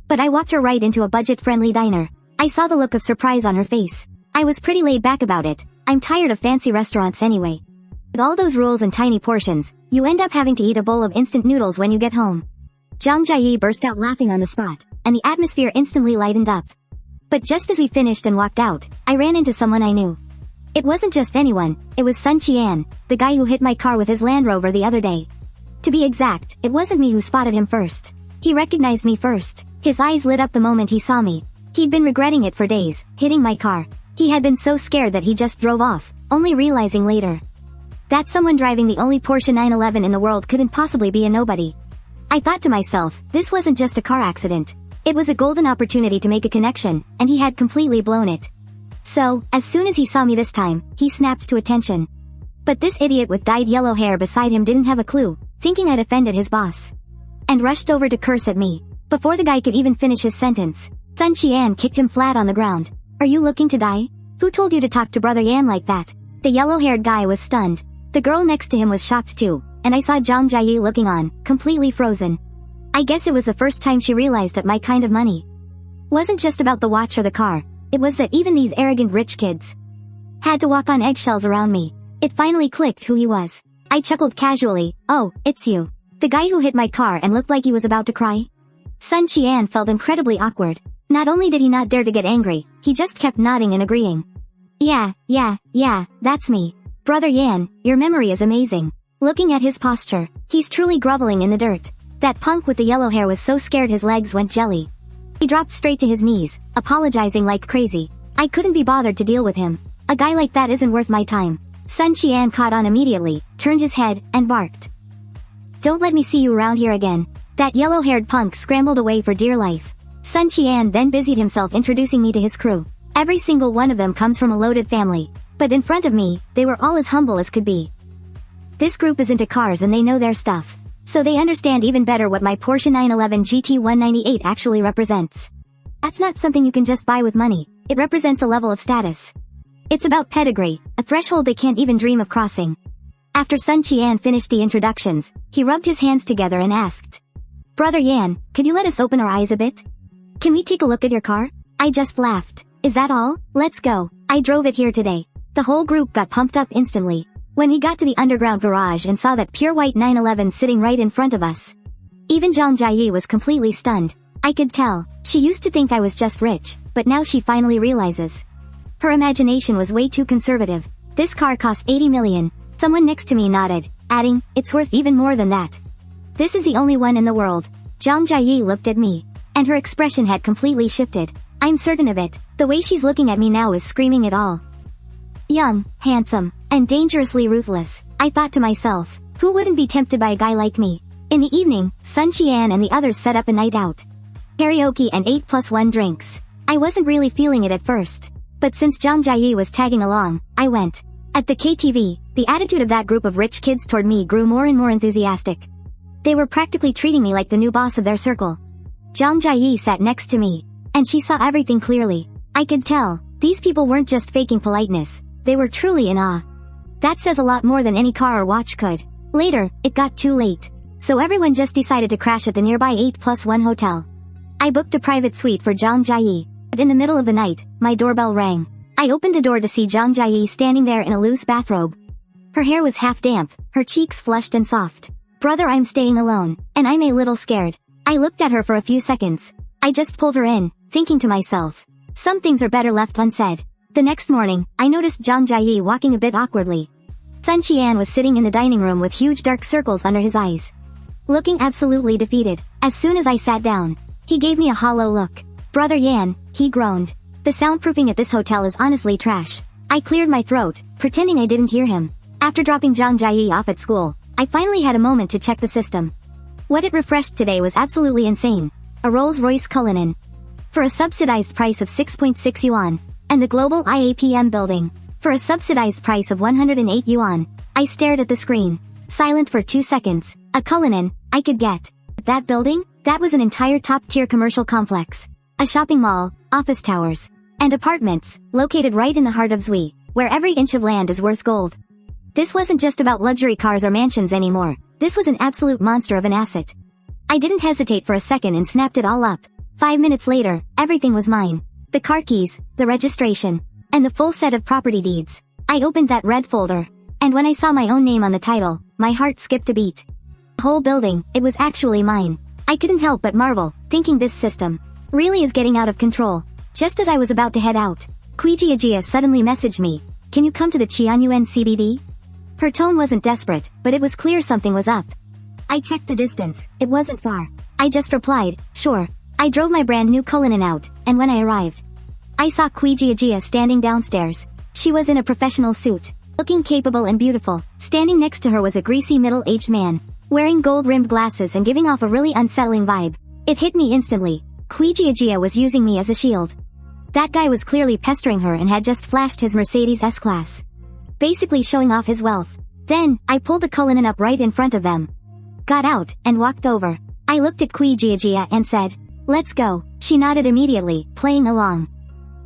but I walked her right into a budget-friendly diner. I saw the look of surprise on her face. I was pretty laid back about it. I'm tired of fancy restaurants anyway. With all those rules and tiny portions, you end up having to eat a bowl of instant noodles when you get home. Zhang Jiayi burst out laughing on the spot, and the atmosphere instantly lightened up. But just as we finished and walked out, I ran into someone I knew. It wasn't just anyone, it was Sun Qian, the guy who hit my car with his Land Rover the other day. To be exact, it wasn't me who spotted him first. He recognized me first. His eyes lit up the moment he saw me. He'd been regretting it for days, hitting my car. He had been so scared that he just drove off, only realizing later that someone driving the only Porsche 911 in the world couldn't possibly be a nobody. I thought to myself, this wasn't just a car accident. It was a golden opportunity to make a connection, and he had completely blown it. So, as soon as he saw me this time, he snapped to attention. But this idiot with dyed yellow hair beside him didn't have a clue, thinking I'd offended his boss, and rushed over to curse at me. Before the guy could even finish his sentence, Sun Qian kicked him flat on the ground. "Are you looking to die? Who told you to talk to Brother Yan like that?" The yellow-haired guy was stunned. The girl next to him was shocked too, and I saw Zhang Jiayi looking on, completely frozen. I guess it was the first time she realized that my kind of money wasn't just about the watch or the car. It was that even these arrogant rich kids had to walk on eggshells around me. It finally clicked who he was. I chuckled casually. "Oh, it's you. The guy who hit my car and looked like he was about to cry?" Sun Qian felt incredibly awkward. Not only did he not dare to get angry, he just kept nodding and agreeing. Yeah, that's me. Brother Yan, your memory is amazing." Looking at his posture, he's truly groveling in the dirt. That punk with the yellow hair was so scared his legs went jelly. He dropped straight to his knees, apologizing like crazy. I couldn't be bothered to deal with him. A guy like that isn't worth my time. Sun Qian caught on immediately, turned his head, and barked. "Don't let me see you around here again." That yellow-haired punk scrambled away for dear life. Sun Qian then busied himself introducing me to his crew. Every single one of them comes from a loaded family. But in front of me, they were all as humble as could be. This group is into cars and they know their stuff. So they understand even better what my Porsche 911 GT 198 actually represents. That's not something you can just buy with money. It represents a level of status. It's about pedigree, a threshold they can't even dream of crossing. After Sun Qian finished the introductions, he rubbed his hands together and asked, "Brother Yan, could you let us open our eyes a bit? Can we take a look at your car?" I just laughed. "Is that all? Let's go. I drove it here today." The whole group got pumped up instantly. When we got to the underground garage and saw that pure white 911 sitting right in front of us. Even Zhang Jiayi was completely stunned. I could tell. She used to think I was just rich, but now she finally realizes. Her imagination was way too conservative. This car cost 80 million. Someone next to me nodded, adding, "It's worth even more than that." "This is the only one in the world." Zhang Jiayi looked at me, and her expression had completely shifted. I'm certain of it. The way she's looking at me now is screaming it all. Young, handsome, and dangerously ruthless. I thought to myself, who wouldn't be tempted by a guy like me? In the evening, Sun Qian and the others set up a night out. Karaoke and 8+1 drinks. I wasn't really feeling it at first. But since Zhang Jiayi was tagging along, I went. At the KTV, the attitude of that group of rich kids toward me grew more and more enthusiastic. They were practically treating me like the new boss of their circle. Zhang Jiayi sat next to me, and she saw everything clearly. I could tell, these people weren't just faking politeness, they were truly in awe. That says a lot more than any car or watch could. Later, it got too late. So everyone just decided to crash at the nearby 8+1 hotel. I booked a private suite for Zhang Jiayi. But in the middle of the night, my doorbell rang. I opened the door to see Zhang Jiayi standing there in a loose bathrobe. Her hair was half damp, her cheeks flushed and soft. "Brother, I'm staying alone, and I'm a little scared." I looked at her for a few seconds. I just pulled her in, thinking to myself, some things are better left unsaid. The next morning, I noticed Zhang Jiayi walking a bit awkwardly. Sun Qian was sitting in the dining room with huge dark circles under his eyes. Looking absolutely defeated. As soon as I sat down, he gave me a hollow look. "Brother Yan," he groaned. "The soundproofing at this hotel is honestly trash." I cleared my throat, pretending I didn't hear him. After dropping Zhang Jiayi off at school, I finally had a moment to check the system. What it refreshed today was absolutely insane. A Rolls-Royce Cullinan. For a subsidized price of 6.6 yuan. And the global IAPM building. For a subsidized price of 108 yuan. I stared at the screen. Silent for 2 seconds. A Cullinan, I could get. That building? That was an entire top-tier commercial complex. A shopping mall, office towers, and apartments, located right in the heart of Zui, where every inch of land is worth gold. This wasn't just about luxury cars or mansions anymore. This was an absolute monster of an asset. I didn't hesitate for a second and snapped it all up. 5 minutes later, everything was mine. The car keys, the registration, and the full set of property deeds. I opened that red folder, and when I saw my own name on the title, my heart skipped a beat. The whole building, it was actually mine. I couldn't help but marvel, thinking this system really is getting out of control. Just as I was about to head out, Kuijia suddenly messaged me, "Can you come to the Qianyuan CBD?" Her tone wasn't desperate, but it was clear something was up. I checked the distance. It wasn't far. I just replied, "Sure." I drove my brand new Cullinan out, and when I arrived, I saw Kuijia standing downstairs. She was in a professional suit, looking capable and beautiful. Standing next to her was a greasy middle-aged man, wearing gold-rimmed glasses and giving off a really unsettling vibe. It hit me instantly. Kuijia was using me as a shield. That guy was clearly pestering her and had just flashed his Mercedes S-Class, basically showing off his wealth. Then, I pulled the Cullinan up right in front of them, got out, and walked over. I looked at Kuijia and said, "Let's go." She nodded immediately, playing along.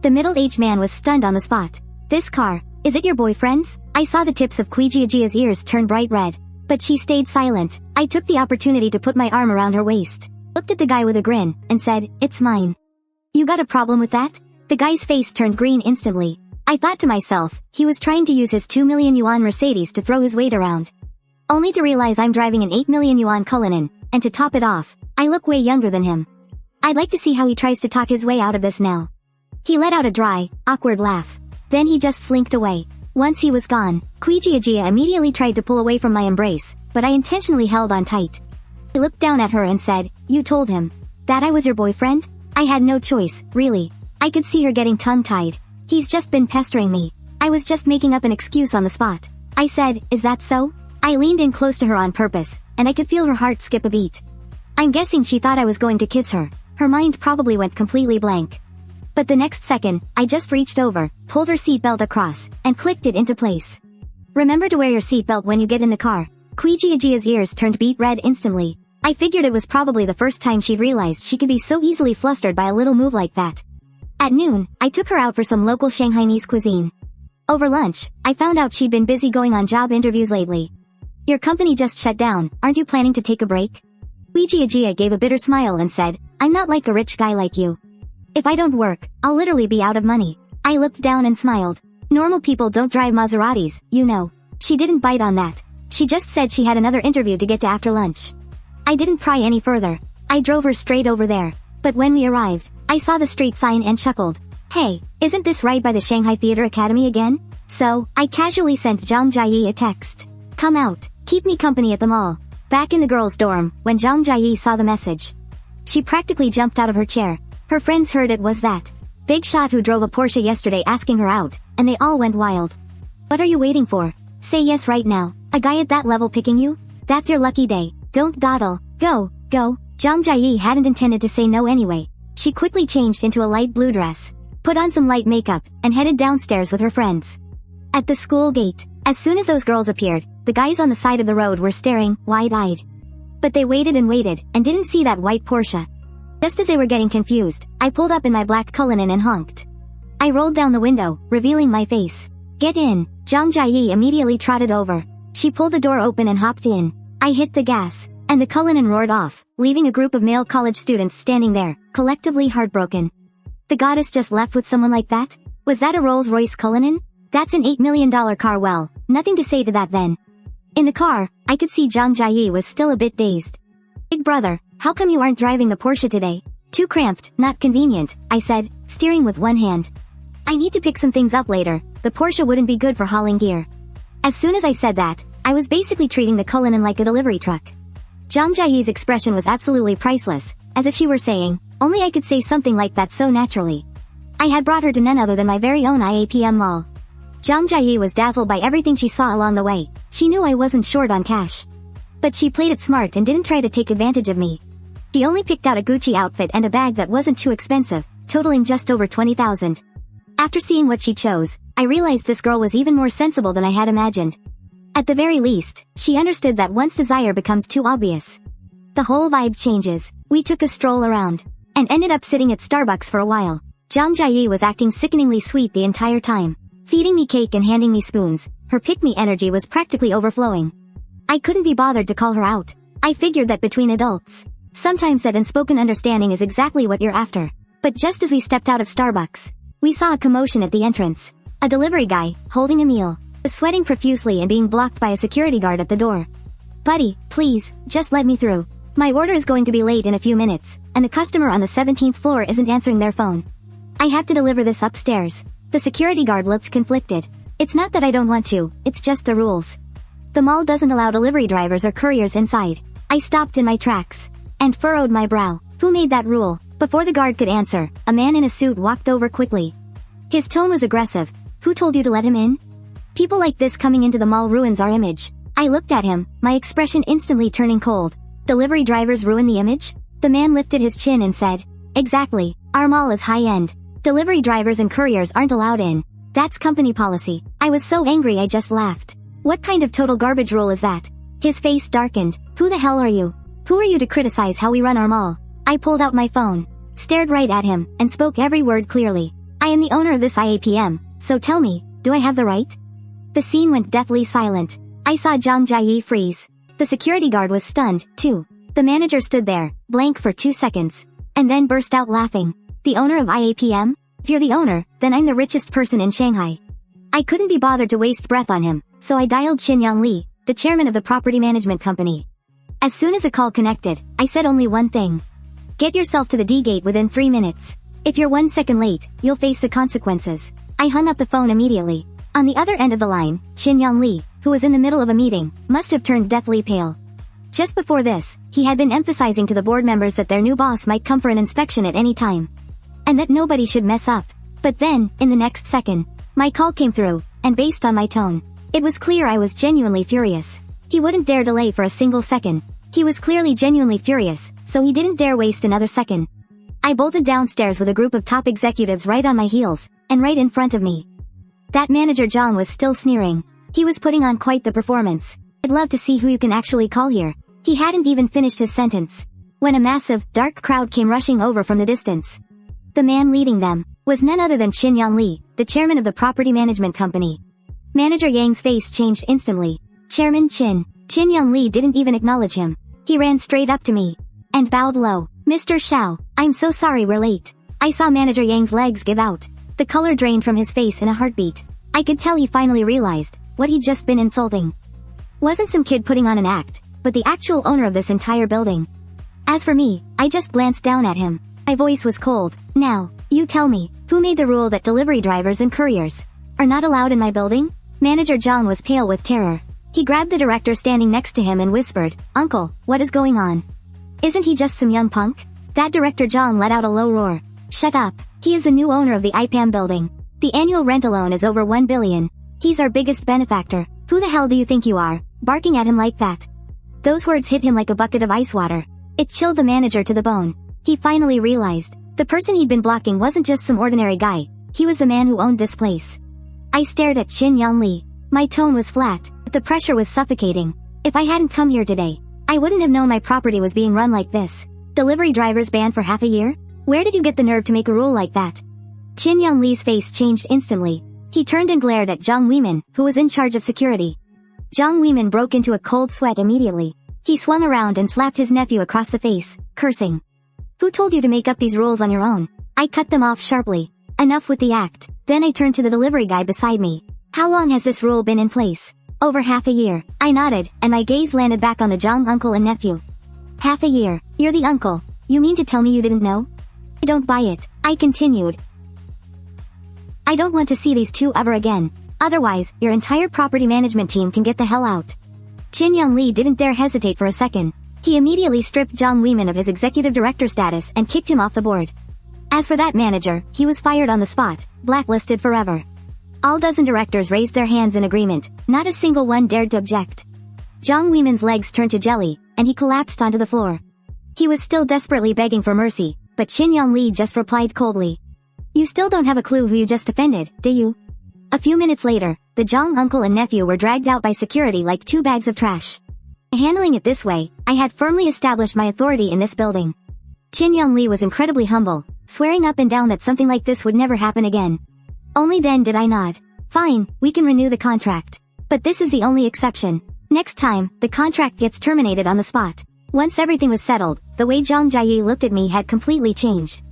The middle-aged man was stunned on the spot. "This car, is it your boyfriend's?" I saw the tips of Kuijia's ears turn bright red, but she stayed silent. I took the opportunity to put my arm around her waist, looked at the guy with a grin, and said, "It's mine." "You got a problem with that?" The guy's face turned green instantly. I thought to myself, he was trying to use his 2 million yuan Mercedes to throw his weight around. Only to realize I'm driving an 8 million yuan Cullinan, and to top it off, I look way younger than him. I'd like to see how he tries to talk his way out of this now. He let out a dry, awkward laugh. Then he just slinked away. Once he was gone, Kuijia immediately tried to pull away from my embrace, but I intentionally held on tight. I looked down at her and said, "You told him that I was your boyfriend?" I had no choice, really. I could see her getting tongue-tied. "He's just been pestering me. I was just making up an excuse on the spot." I said, "Is that so?" I leaned in close to her on purpose, and I could feel her heart skip a beat. I'm guessing she thought I was going to kiss her. Her mind probably went completely blank. But the next second, I just reached over, pulled her seatbelt across, and clicked it into place. Remember to wear your seatbelt when you get in the car. Kuijiajia's ears turned beet red instantly. I figured it was probably the first time she'd realized she could be so easily flustered by a little move like that. At noon, I took her out for some local Shanghainese cuisine. Over lunch, I found out she'd been busy going on job interviews lately. Your company just shut down, aren't you planning to take a break? Kuijiajia gave a bitter smile and said, I'm not like a rich guy like you. If I don't work, I'll literally be out of money. I looked down and smiled. Normal people don't drive Maseratis, you know. She didn't bite on that. She just said she had another interview to get to after lunch. I didn't pry any further. I drove her straight over there. But when we arrived, I saw the street sign and chuckled. Hey, isn't this right by the Shanghai Theater Academy again? So, I casually sent Zhang Jiayi a text. Come out, keep me company at the mall. Back in the girls' dorm, when Zhang Jiayi saw the message, she practically jumped out of her chair. Her friends heard it was that big shot who drove a Porsche yesterday asking her out, and they all went wild. What are you waiting for? Say yes right now. A guy at that level picking you? That's your lucky day. Don't dawdle. Go, go. Zhang Jiayi hadn't intended to say no anyway. She quickly changed into a light blue dress, put on some light makeup, and headed downstairs with her friends. At the school gate, as soon as those girls appeared, the guys on the side of the road were staring, wide-eyed. But they waited and didn't see that white Porsche. Just as they were getting confused, I pulled up in my black Cullinan and honked. I rolled down the window, revealing my face. Get in. Zhang Jiayi immediately trotted over. She pulled the door open and hopped in. I hit the gas, and the Cullinan roared off, leaving a group of male college students standing there, collectively heartbroken. The goddess just left with someone like that? Was that a Rolls-Royce Cullinan? That's an $8 million car. Well, nothing to say to that then. In the car, I could see Zhang Jiayi was still a bit dazed. Big brother, how come you aren't driving the Porsche today? Too cramped, not convenient, I said, steering with one hand. I need to pick some things up later. The Porsche wouldn't be good for hauling gear. As soon as I said that, I was basically treating the Cullinan like a delivery truck. Zhang Jiayi's expression was absolutely priceless, as if she were saying, only I could say something like that so naturally. I had brought her to none other than my very own IAPM mall. Zhang Jiayi was dazzled by everything she saw along the way. She knew I wasn't short on cash. But she played it smart and didn't try to take advantage of me. She only picked out a Gucci outfit and a bag that wasn't too expensive, totaling just over 20,000. After seeing what she chose, I realized this girl was even more sensible than I had imagined. At the very least, she understood that once desire becomes too obvious, the whole vibe changes. We took a stroll around, and ended up sitting at Starbucks for a while. Zhang Jiayi was acting sickeningly sweet the entire time, feeding me cake and handing me spoons. Her pick-me energy was practically overflowing. I couldn't be bothered to call her out. I figured that between adults, sometimes that unspoken understanding is exactly what you're after. But just as we stepped out of Starbucks, we saw a commotion at the entrance. A delivery guy, holding a meal, was sweating profusely and being blocked by a security guard at the door. Buddy, please, just let me through. My order is going to be late in a few minutes, and the customer on the 17th floor isn't answering their phone. I have to deliver this upstairs. The security guard looked conflicted. It's not that I don't want to, it's just the rules. The mall doesn't allow delivery drivers or couriers inside. I stopped in my tracks, and furrowed my brow. Who made that rule? Before the guard could answer, a man in a suit walked over quickly. His tone was aggressive. Who told you to let him in? People like this coming into the mall ruins our image. I looked at him, my expression instantly turning cold. Delivery drivers ruin the image? The man lifted his chin and said, exactly. Our mall is high-end. Delivery drivers and couriers aren't allowed in. That's company policy. I was so angry I just laughed. What kind of total garbage rule is that? His face darkened. Who the hell are you? Who are you to criticize how we run our mall? I pulled out my phone, stared right at him, and spoke every word clearly. I am the owner of this IAPM, so tell me, do I have the right? The scene went deathly silent. I saw Zhang Jiayi freeze. The security guard was stunned, too. The manager stood there, blank for 2 seconds, and then burst out laughing. The owner of IAPM? If you're the owner, then I'm the richest person in Shanghai. I couldn't be bothered to waste breath on him, so I dialed Xinyang Li, the chairman of the property management company. As soon as the call connected, I said only one thing. Get yourself to the D gate within 3 minutes. If you're 1 second late, you'll face the consequences. I hung up the phone immediately. On the other end of the line, Xinyang Li, who was in the middle of a meeting, must have turned deathly pale. Just before this, he had been emphasizing to the board members that their new boss might come for an inspection at any time, and that nobody should mess up. But then, in the next second, my call came through, and based on my tone, it was clear I was genuinely furious. He wouldn't dare delay for a single second. He was clearly genuinely furious, so he didn't dare waste another second. I bolted downstairs with a group of top executives right on my heels, and right in front of me. That manager Zhang was still sneering. He was putting on quite the performance. I'd love to see who you can actually call here. He hadn't even finished his sentence when a massive, dark crowd came rushing over from the distance. The man leading them was none other than Qin Yongli, the chairman of the property management company. Manager Yang's face changed instantly. Chairman Qin Yongli didn't even acknowledge him. He ran straight up to me and bowed low. Mr. Xiao, I'm so sorry we're late. I saw Manager Yang's legs give out. The color drained from his face in a heartbeat. I could tell he finally realized what he'd just been insulting wasn't some kid putting on an act, but the actual owner of this entire building. As for me, I just glanced down at him. My voice was cold. Now, you tell me, who made the rule that delivery drivers and couriers are not allowed in my building? Manager Zhang was pale with terror. He grabbed the director standing next to him and whispered, Uncle, what is going on? Isn't he just some young punk? That director Zhang let out a low roar. Shut up. He is the new owner of the IPAM building. The annual rent alone is over 1 billion. He's our biggest benefactor. Who the hell do you think you are, barking at him like that? Those words hit him like a bucket of ice water. It chilled the manager to the bone. He finally realized the person he'd been blocking wasn't just some ordinary guy. He was the man who owned this place. I stared at Qin Yongli. My tone was flat, but the pressure was suffocating. If I hadn't come here today, I wouldn't have known my property was being run like this. Delivery drivers banned for half a year? Where did you get the nerve to make a rule like that? Qin Yongli's face changed instantly. He turned and glared at Zhang Weimin, who was in charge of security. Zhang Weimin broke into a cold sweat immediately. He swung around and slapped his nephew across the face, cursing. Who told you to make up these rules on your own? I cut them off sharply. Enough with the act. Then I turned to the delivery guy beside me. How long has this rule been in place? Over half a year. I nodded, and my gaze landed back on the Zhang uncle and nephew. Half a year. You're the uncle. You mean to tell me you didn't know? I don't buy it. I continued. I don't want to see these two ever again. Otherwise, your entire property management team can get the hell out. Qin Yongli didn't dare hesitate for a second. He immediately stripped Zhang Weimin of his executive director status and kicked him off the board. As for that manager, he was fired on the spot, blacklisted forever. All dozen directors raised their hands in agreement. Not a single one dared to object. Zhang Weimin's legs turned to jelly, and he collapsed onto the floor. He was still desperately begging for mercy, but Qin Yongli just replied coldly. You still don't have a clue who you just offended, do you? A few minutes later, the Zhang uncle and nephew were dragged out by security like 2 bags of trash. Handling it this way, I had firmly established my authority in this building. Qin Yongli was incredibly humble, swearing up and down that something like this would never happen again. Only then did I nod. Fine, we can renew the contract. But this is the only exception. Next time, the contract gets terminated on the spot. Once everything was settled, the way Zhang Jiayi looked at me had completely changed.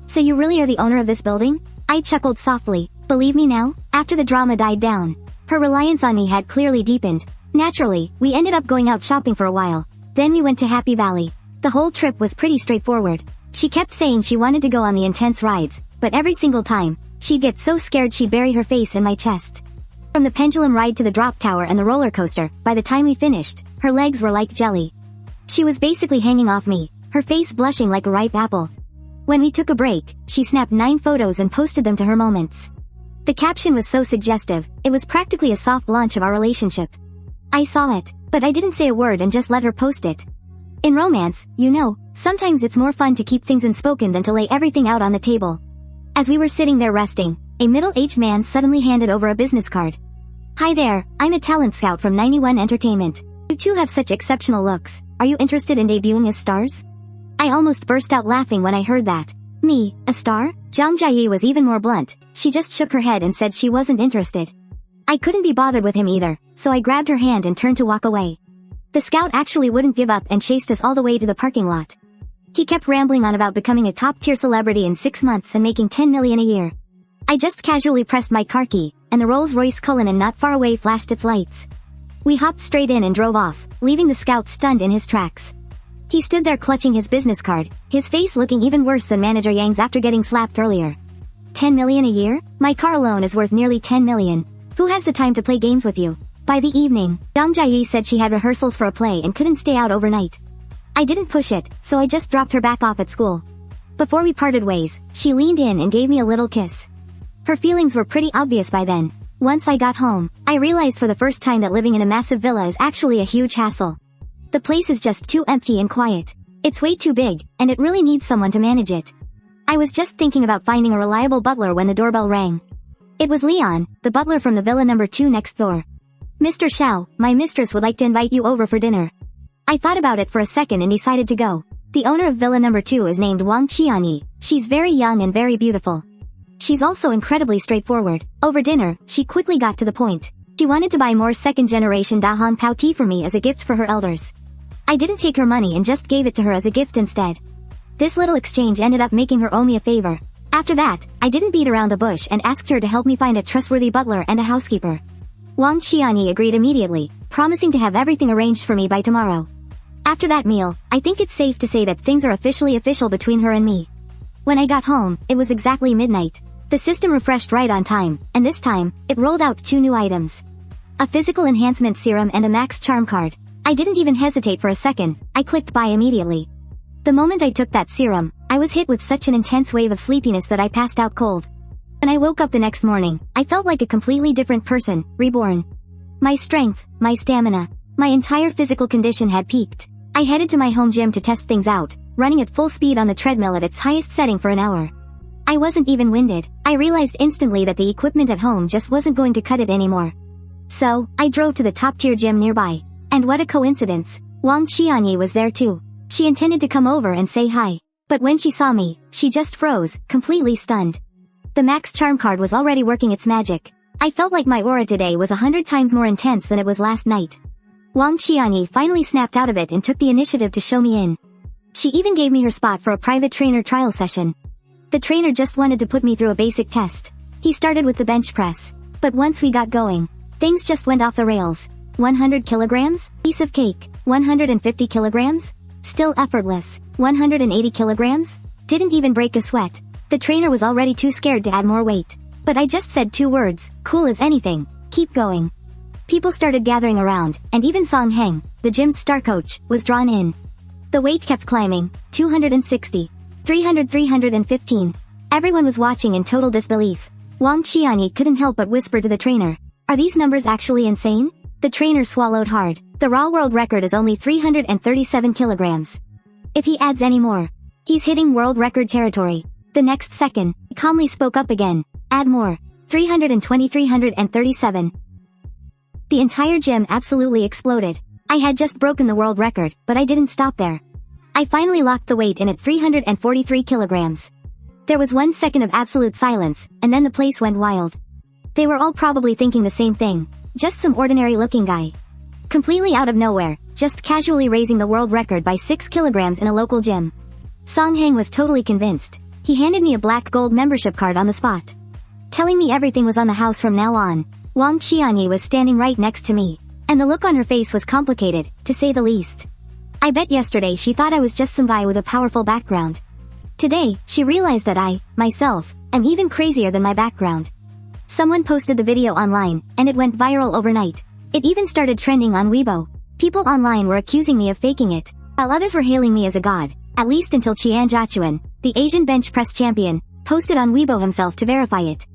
So you really are the owner of this building? I chuckled softly. Believe me now? After the drama died down, her reliance on me had clearly deepened. Naturally, we ended up going out shopping for a while. Then we went to Happy Valley. The whole trip was pretty straightforward. She kept saying she wanted to go on the intense rides, but every single time, she'd get so scared she'd bury her face in my chest. From the pendulum ride to the drop tower and the roller coaster, by the time we finished, her legs were like jelly. She was basically hanging off me, her face blushing like a ripe apple. When we took a break, she snapped 9 photos and posted them to her moments. The caption was so suggestive, it was practically a soft launch of our relationship. I saw it, but I didn't say a word and just let her post it. In romance, you know, sometimes it's more fun to keep things unspoken than to lay everything out on the table. As we were sitting there resting, a middle-aged man suddenly handed over a business card. Hi there, I'm a talent scout from 91 Entertainment. You two have such exceptional looks. Are you interested in debuting as stars? I almost burst out laughing when I heard that. Me, a star? Zhang Jiayi was even more blunt. She just shook her head and said she wasn't interested. I couldn't be bothered with him either, so I grabbed her hand and turned to walk away. The scout actually wouldn't give up and chased us all the way to the parking lot. He kept rambling on about becoming a top-tier celebrity in 6 months and making 10 million a year. I just casually pressed my car key, and the Rolls-Royce Cullinan not far away flashed its lights. We hopped straight in and drove off, leaving the scout stunned in his tracks. He stood there clutching his business card, his face looking even worse than Manager Yang's after getting slapped earlier. 10 million a year? My car alone is worth nearly 10 million. Who has the time to play games with you? By the evening, Zhang Jiayi said she had rehearsals for a play and couldn't stay out overnight. I didn't push it, so I just dropped her back off at school. Before we parted ways, she leaned in and gave me a little kiss. Her feelings were pretty obvious by then. Once I got home, I realized for the first time that living in a massive villa is actually a huge hassle. The place is just too empty and quiet. It's way too big, and it really needs someone to manage it. I was just thinking about finding a reliable butler when the doorbell rang. It was Leon, the butler from the villa number 2 next door. Mr. Xiao, my mistress would like to invite you over for dinner. I thought about it for a second and decided to go. The owner of villa number 2 is named Wang Qianyi. She's very young and very beautiful. She's also incredibly straightforward. Over dinner, she quickly got to the point. She wanted to buy more second-generation Dahong Pao tea for me as a gift for her elders. I didn't take her money and just gave it to her as a gift instead. This little exchange ended up making her owe me a favor. After that, I didn't beat around the bush and asked her to help me find a trustworthy butler and a housekeeper. Wang Qianyi agreed immediately, promising to have everything arranged for me by tomorrow. After that meal, I think it's safe to say that things are officially official between her and me. When I got home, it was exactly midnight. The system refreshed right on time, and this time, it rolled out 2 new items. A physical enhancement serum and a max charm card. I didn't even hesitate for a second, I clicked buy immediately. The moment I took that serum, I was hit with such an intense wave of sleepiness that I passed out cold. When I woke up the next morning, I felt like a completely different person, reborn. My strength, my stamina, my entire physical condition had peaked. I headed to my home gym to test things out, running at full speed on the treadmill at its highest setting for an hour. I wasn't even winded. I realized instantly that the equipment at home just wasn't going to cut it anymore. So, I drove to the top-tier gym nearby. And what a coincidence. Wang Qianyi was there too. She intended to come over and say hi. But when she saw me, she just froze, completely stunned. The max charm card was already working its magic. I felt like my aura today was 100 times more intense than it was last night. Wang Qianyi finally snapped out of it and took the initiative to show me in. She even gave me her spot for a private trainer trial session. The trainer just wanted to put me through a basic test. He started with the bench press. But once we got going, things just went off the rails. 100 kilograms? Piece of cake. 150 kilograms? Still effortless. 180 kilograms? Didn't even break a sweat. The trainer was already too scared to add more weight. But I just said 2 words, cool as anything. Keep going. People started gathering around, and even Song Heng, the gym's star coach, was drawn in. The weight kept climbing. 260. 300, 315. Everyone was watching in total disbelief. Wang Qianyi couldn't help but whisper to the trainer, "Are these numbers actually insane?" The trainer swallowed hard. The raw world record is only 337 kilograms. If he adds any more, he's hitting world record territory. The next second, he calmly spoke up again. Add more. 320, 337. The entire gym absolutely exploded. I had just broken the world record, but I didn't stop there. I finally locked the weight in at 343 kilograms. There was 1 second of absolute silence, and then the place went wild. They were all probably thinking the same thing. Just some ordinary looking guy. Completely out of nowhere, just casually raising the world record by 6 kilograms in a local gym. Song Heng was totally convinced. He handed me a black gold membership card on the spot, telling me everything was on the house from now on. Wang Qianyi was standing right next to me, and the look on her face was complicated, to say the least. I bet yesterday she thought I was just some guy with a powerful background. Today, she realized that I, myself, am even crazier than my background. Someone posted the video online, and it went viral overnight. It even started trending on Weibo. People online were accusing me of faking it, while others were hailing me as a god, at least until Qian Jiachuan, the Asian bench press champion, posted on Weibo himself to verify it.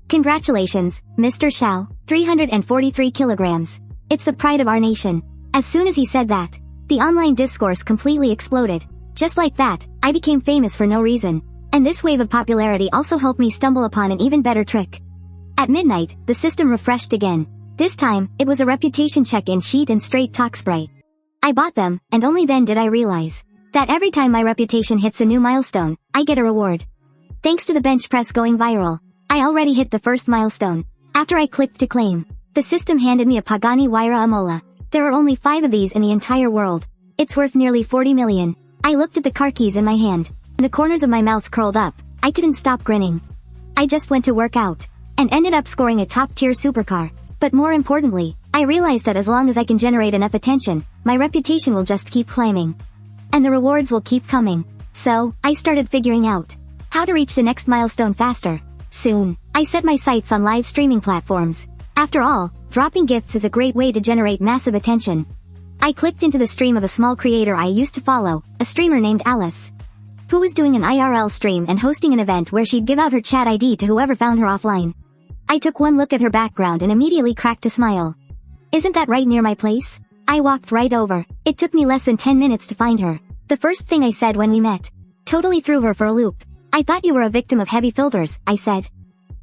Congratulations, Mr. Xiao, 343 kilograms. It's the pride of our nation. As soon as he said that, the online discourse completely exploded. Just like that, I became famous for no reason. And this wave of popularity also helped me stumble upon an even better trick. At midnight, the system refreshed again. This time, it was a reputation check-in sheet and straight talk spray. I bought them, and only then did I realize that every time my reputation hits a new milestone, I get a reward. Thanks to the bench press going viral, I already hit the first milestone. After I clicked to claim, the system handed me a Pagani Huayra Amola. There are only 5 of these in the entire world. It's worth nearly 40 million. I looked at the car keys in my hand, and the corners of my mouth curled up. I couldn't stop grinning. I just went to work out, and ended up scoring a top-tier supercar. But more importantly, I realized that as long as I can generate enough attention, my reputation will just keep climbing. And the rewards will keep coming. So, I started figuring out how to reach the next milestone faster. Soon, I set my sights on live streaming platforms. After all, dropping gifts is a great way to generate massive attention. I clicked into the stream of a small creator I used to follow, a streamer named Alice, who was doing an IRL stream and hosting an event where she'd give out her chat ID to whoever found her offline. I took one look at her background and immediately cracked a smile. Isn't that right near my place? I walked right over. It took me less than 10 minutes to find her. The first thing I said when we met totally threw her for a loop. I thought you were a victim of heavy filters, I said.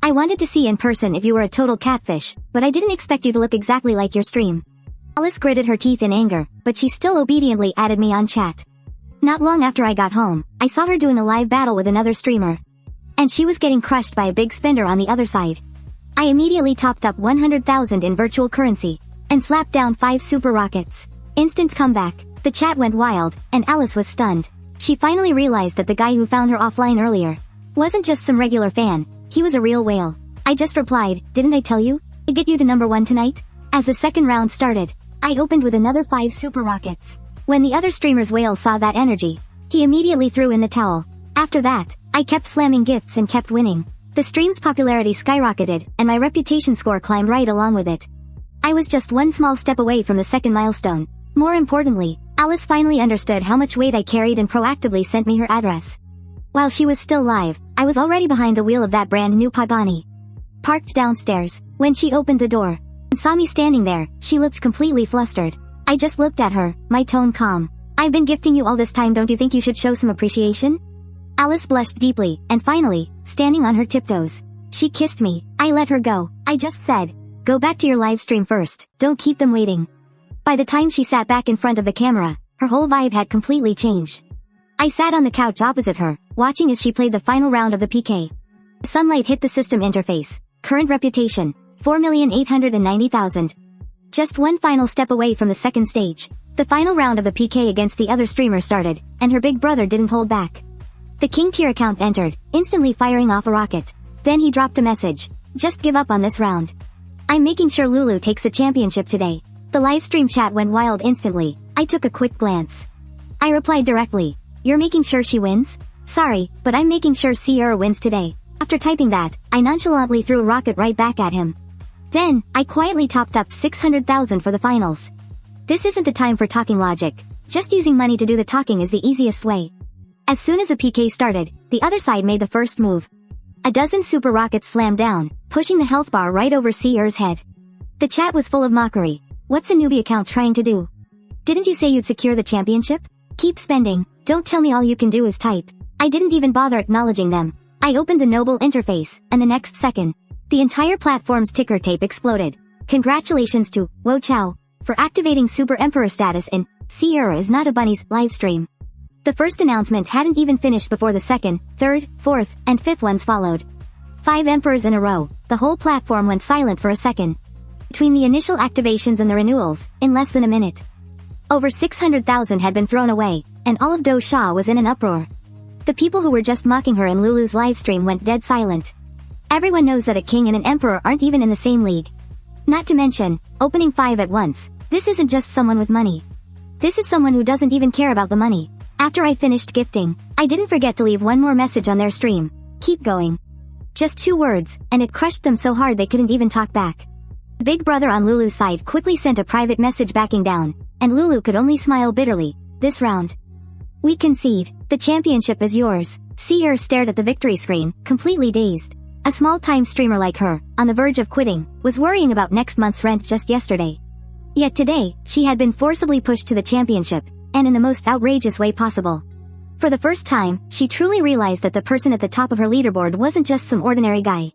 I wanted to see in person if you were a total catfish, but I didn't expect you to look exactly like your stream. Alice gritted her teeth in anger, but she still obediently added me on chat. Not long after I got home, I saw her doing a live battle with another streamer. And she was getting crushed by a big spender on the other side. I immediately topped up 100,000 in virtual currency, and slapped down 5 super rockets. Instant comeback, the chat went wild, and Alice was stunned. She finally realized that the guy who found her offline earlier wasn't just some regular fan, he was a real whale. I just replied, didn't I tell you? I'd get you to number 1 tonight? As the second round started, I opened with another 5 super rockets. When the other streamer's whale saw that energy, he immediately threw in the towel. After that, I kept slamming gifts and kept winning. The stream's popularity skyrocketed, and my reputation score climbed right along with it. I was just one small step away from the second milestone. More importantly, Alice finally understood how much weight I carried and proactively sent me her address. While she was still live, I was already behind the wheel of that brand new Pagani. Parked downstairs, when she opened the door and saw me standing there, she looked completely flustered. I just looked at her, my tone calm. I've been gifting you all this time, don't you think you should show some appreciation? Alice blushed deeply, and finally, standing on her tiptoes, she kissed me. I let her go. I just said, go back to your live stream first, don't keep them waiting. By the time she sat back in front of the camera, her whole vibe had completely changed. I sat on the couch opposite her, watching as she played the final round of the PK. Sunlight hit the system interface. Current reputation, 4,890,000. Just one final step away from the second stage. The final round of the PK against the other streamer started, and her big brother didn't hold back. The King tier account entered, instantly firing off a rocket. Then he dropped a message. Just give up on this round. I'm making sure Lulu takes the championship today. The livestream chat went wild instantly. I took a quick glance. I replied directly. You're making sure she wins? Sorry, but I'm making sure Xiao wins today. After typing that, I nonchalantly threw a rocket right back at him. Then, I quietly topped up 600,000 for the finals. This isn't the time for talking logic. Just using money to do the talking is the easiest way. As soon as the PK started, the other side made the first move. A dozen super rockets slammed down, pushing the health bar right over Xiao's head. The chat was full of mockery. What's a newbie account trying to do? Didn't you say you'd secure the championship? Keep spending. Don't tell me all you can do is type. I didn't even bother acknowledging them. I opened the noble interface, and the next second, the entire platform's ticker tape exploded. Congratulations to Wo Chao for activating Super Emperor status in Xiao is not a bunny's livestream. The first announcement hadn't even finished before the second, third, fourth, and fifth ones followed. 5 emperors in a row. The whole platform went silent for a second. Between the initial activations and the renewals, in less than a minute, over 600,000 had been thrown away, and all of Dou-sha was in an uproar. The people who were just mocking her in Lulu's livestream went dead silent. Everyone knows that a king and an emperor aren't even in the same league. Not to mention, opening 5 at once. This isn't just someone with money. This is someone who doesn't even care about the money. After I finished gifting, I didn't forget to leave one more message on their stream. Keep going. Just 2 words, and it crushed them so hard they couldn't even talk back. The big brother on Lulu's side quickly sent a private message backing down, and Lulu could only smile bitterly. This round, we concede. The championship is yours. Xiao stared at the victory screen, completely dazed. A small-time streamer like her, on the verge of quitting, was worrying about next month's rent just yesterday. Yet today, she had been forcibly pushed to the championship, and in the most outrageous way possible. For the first time, she truly realized that the person at the top of her leaderboard wasn't just some ordinary guy.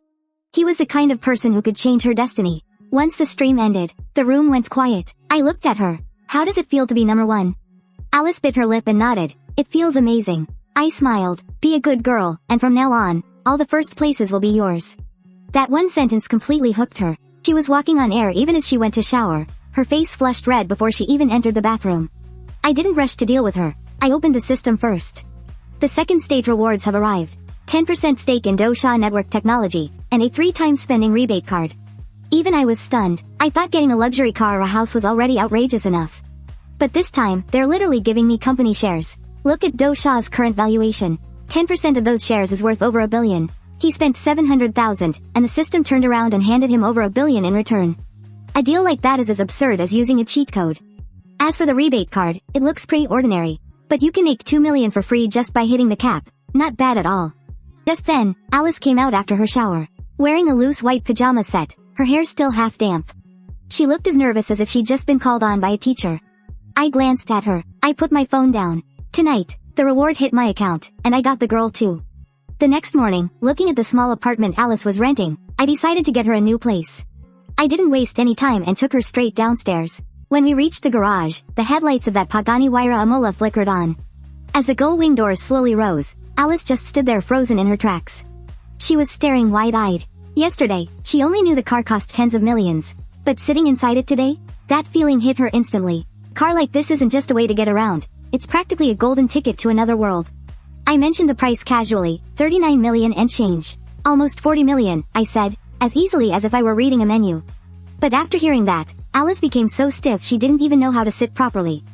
He was the kind of person who could change her destiny. Once the stream ended, the room went quiet. I looked at her. How does it feel to be number 1? Alice bit her lip and nodded. It feels amazing. I smiled. Be a good girl, and from now on, all the first places will be yours. That one sentence completely hooked her. She was walking on air even as she went to shower. Her face flushed red before she even entered the bathroom. I didn't rush to deal with her. I opened the system first. The second stage rewards have arrived. 10% stake in Dou-sha network technology, and a 3-time spending rebate card. Even I was stunned. I thought getting a luxury car or a house was already outrageous enough. But this time, they're literally giving me company shares. Look at Dou-sha's current valuation. 10% of those shares is worth over $1 billion. He spent 700,000, and the system turned around and handed him over $1 billion in return. A deal like that is as absurd as using a cheat code. As for the rebate card, it looks pretty ordinary. But you can make $2 million for free just by hitting the cap. Not bad at all. Just then, Alice came out after her shower. Wearing a loose white pajama set, her hair still half damp. She looked as nervous as if she'd just been called on by a teacher. I glanced at her. I put my phone down. Tonight, the reward hit my account, and I got the girl too. The next morning, looking at the small apartment Alice was renting, I decided to get her a new place. I didn't waste any time and took her straight downstairs. When we reached the garage, the headlights of that Pagani Huayra Amola flickered on. As the gull wing doors slowly rose, Alice just stood there frozen in her tracks. She was staring wide-eyed. Yesterday, she only knew the car cost tens of millions. But sitting inside it today? That feeling hit her instantly. Car like this isn't just a way to get around. It's practically a golden ticket to another world. I mentioned the price casually, 39 million and change. Almost 40 million, I said, as easily as if I were reading a menu. But after hearing that, Alice became so stiff she didn't even know how to sit properly.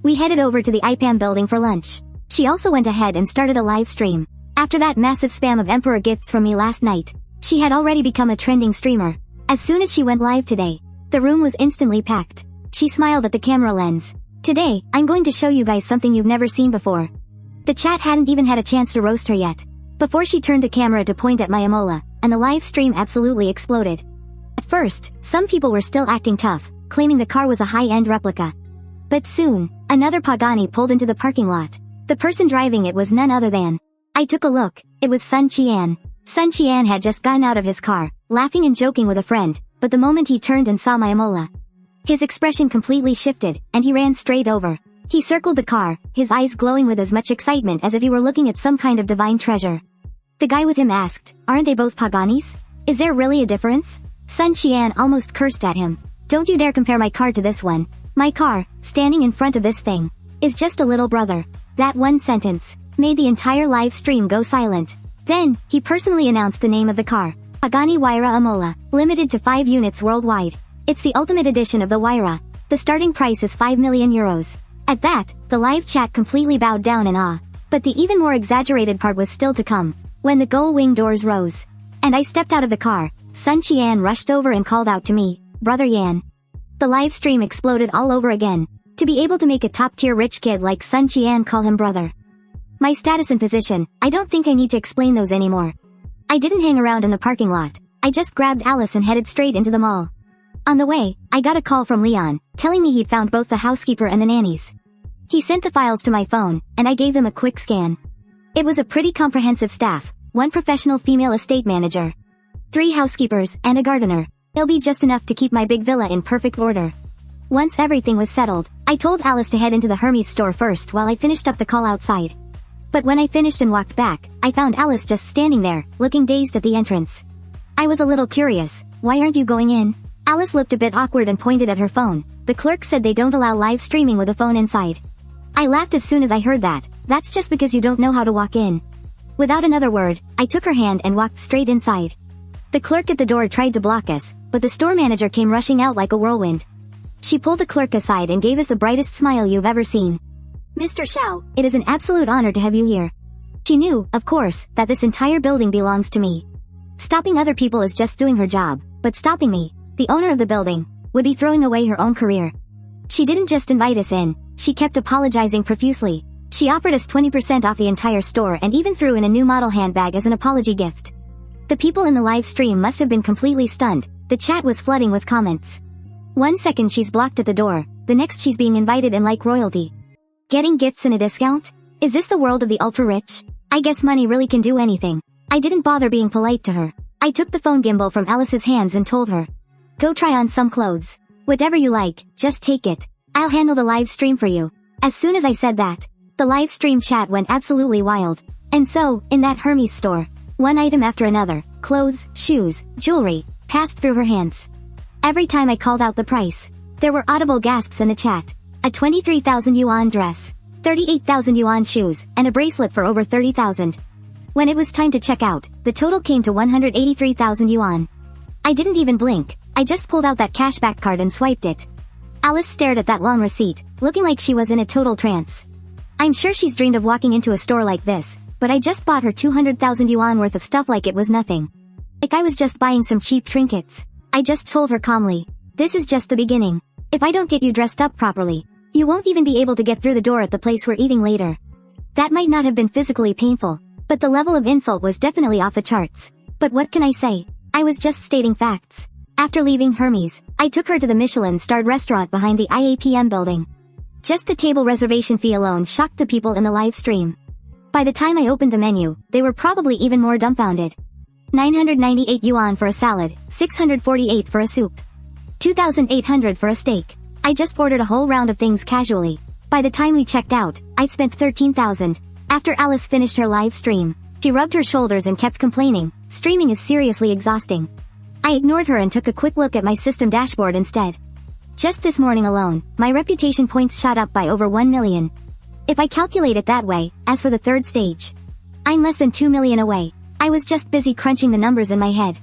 We headed over to the IPAM building for lunch. She also went ahead and started a live stream. After that massive spam of Emperor gifts from me last night, she had already become a trending streamer. As soon as she went live today, the room was instantly packed. She smiled at the camera lens. Today, I'm going to show you guys something you've never seen before. The chat hadn't even had a chance to roast her yet. Before she turned the camera to point at my Amola, and the live stream absolutely exploded. At first, some people were still acting tough, claiming the car was a high-end replica. But soon, another Pagani pulled into the parking lot. The person driving it was none other than. I took a look, it was Sun Qian. Sun Qian had just gotten out of his car, laughing and joking with a friend, but the moment he turned and saw my Amola, his expression completely shifted, and he ran straight over. He circled the car, his eyes glowing with as much excitement as if he were looking at some kind of divine treasure. The guy with him asked, "Aren't they both Paganis? Is there really a difference?" Sun Qian almost cursed at him. "Don't you dare compare my car to this one. My car, standing in front of this thing, is just a little brother." That one sentence made the entire live stream go silent. Then, he personally announced the name of the car. Pagani Huayra Amola, limited to 5 units worldwide. It's the ultimate edition of the Huayra. The starting price is 5 million euros. At that, the live chat completely bowed down in awe. But the even more exaggerated part was still to come. When the gull wing doors rose, and I stepped out of the car, Sun Qian rushed over and called out to me, "Brother Yan." The live stream exploded all over again. To be able to make a top-tier rich kid like Sun Qian call him brother. My status and position, I don't think I need to explain those anymore. I didn't hang around in the parking lot. I just grabbed Alice and headed straight into the mall. On the way, I got a call from Leon, telling me he'd found both the housekeeper and the nannies. He sent the files to my phone, and I gave them a quick scan. It was a pretty comprehensive staff, 1 professional female estate manager, 3 housekeepers, and a gardener. It'll be just enough to keep my big villa in perfect order. Once everything was settled, I told Alice to head into the Hermes store first while I finished up the call outside. But when I finished and walked back, I found Alice just standing there, looking dazed at the entrance. I was a little curious. "Why aren't you going in?" Alice looked a bit awkward and pointed at her phone. The clerk said they don't allow live streaming with a phone inside. I laughed as soon as I heard that. That's just because you don't know how to walk in. Without another word, I took her hand and walked straight inside. The clerk at the door tried to block us, but the store manager came rushing out like a whirlwind. She pulled the clerk aside and gave us the brightest smile you've ever seen. "Mr. Xiao, it is an absolute honor to have you here." She knew, of course, that this entire building belongs to me. Stopping other people is just doing her job, but stopping me, the owner of the building, would be throwing away her own career. She didn't just invite us in, she kept apologizing profusely. She offered us 20% off the entire store and even threw in a new model handbag as an apology gift. The people in the live stream must have been completely stunned. The chat was flooding with comments. 1 second she's blocked at the door, the next she's being invited in like royalty. Getting gifts and a discount? Is this the world of the ultra-rich? I guess money really can do anything. I didn't bother being polite to her. I took the phone gimbal from Alice's hands and told her, "Go try on some clothes. Whatever you like, just take it. I'll handle the live stream for you." As soon as I said that, the live stream chat went absolutely wild. And so, in that Hermes store, one item after another, clothes, shoes, jewelry, passed through her hands. Every time I called out the price, there were audible gasps in the chat. A 23,000 yuan dress, 38,000 yuan shoes, and a bracelet for over 30,000. When it was time to check out, the total came to 183,000 yuan. I didn't even blink. I just pulled out that cashback card and swiped it. Alice stared at that long receipt, looking like she was in a total trance. I'm sure she's dreamed of walking into a store like this, but I just bought her 200,000 yuan worth of stuff like it was nothing. Like I was just buying some cheap trinkets. I just told her calmly, "This is just the beginning. If I don't get you dressed up properly, you won't even be able to get through the door at the place we're eating later." That might not have been physically painful, but the level of insult was definitely off the charts. But what can I say? I was just stating facts. After leaving Hermes, I took her to the Michelin-starred restaurant behind the IAPM building. Just the table reservation fee alone shocked the people in the live stream. By the time I opened the menu, they were probably even more dumbfounded. 998 yuan for a salad, 648 for a soup. 2,800 for a steak. I just ordered a whole round of things casually. By the time we checked out, I'd spent 13,000. After Alice finished her live stream, she rubbed her shoulders and kept complaining, streaming is seriously exhausting. I ignored her and took a quick look at my system dashboard instead. Just this morning alone, my reputation points shot up by over 1 million. If I calculate it that way, as for the third stage, I'm less than 2 million away. I was just busy crunching the numbers in my head.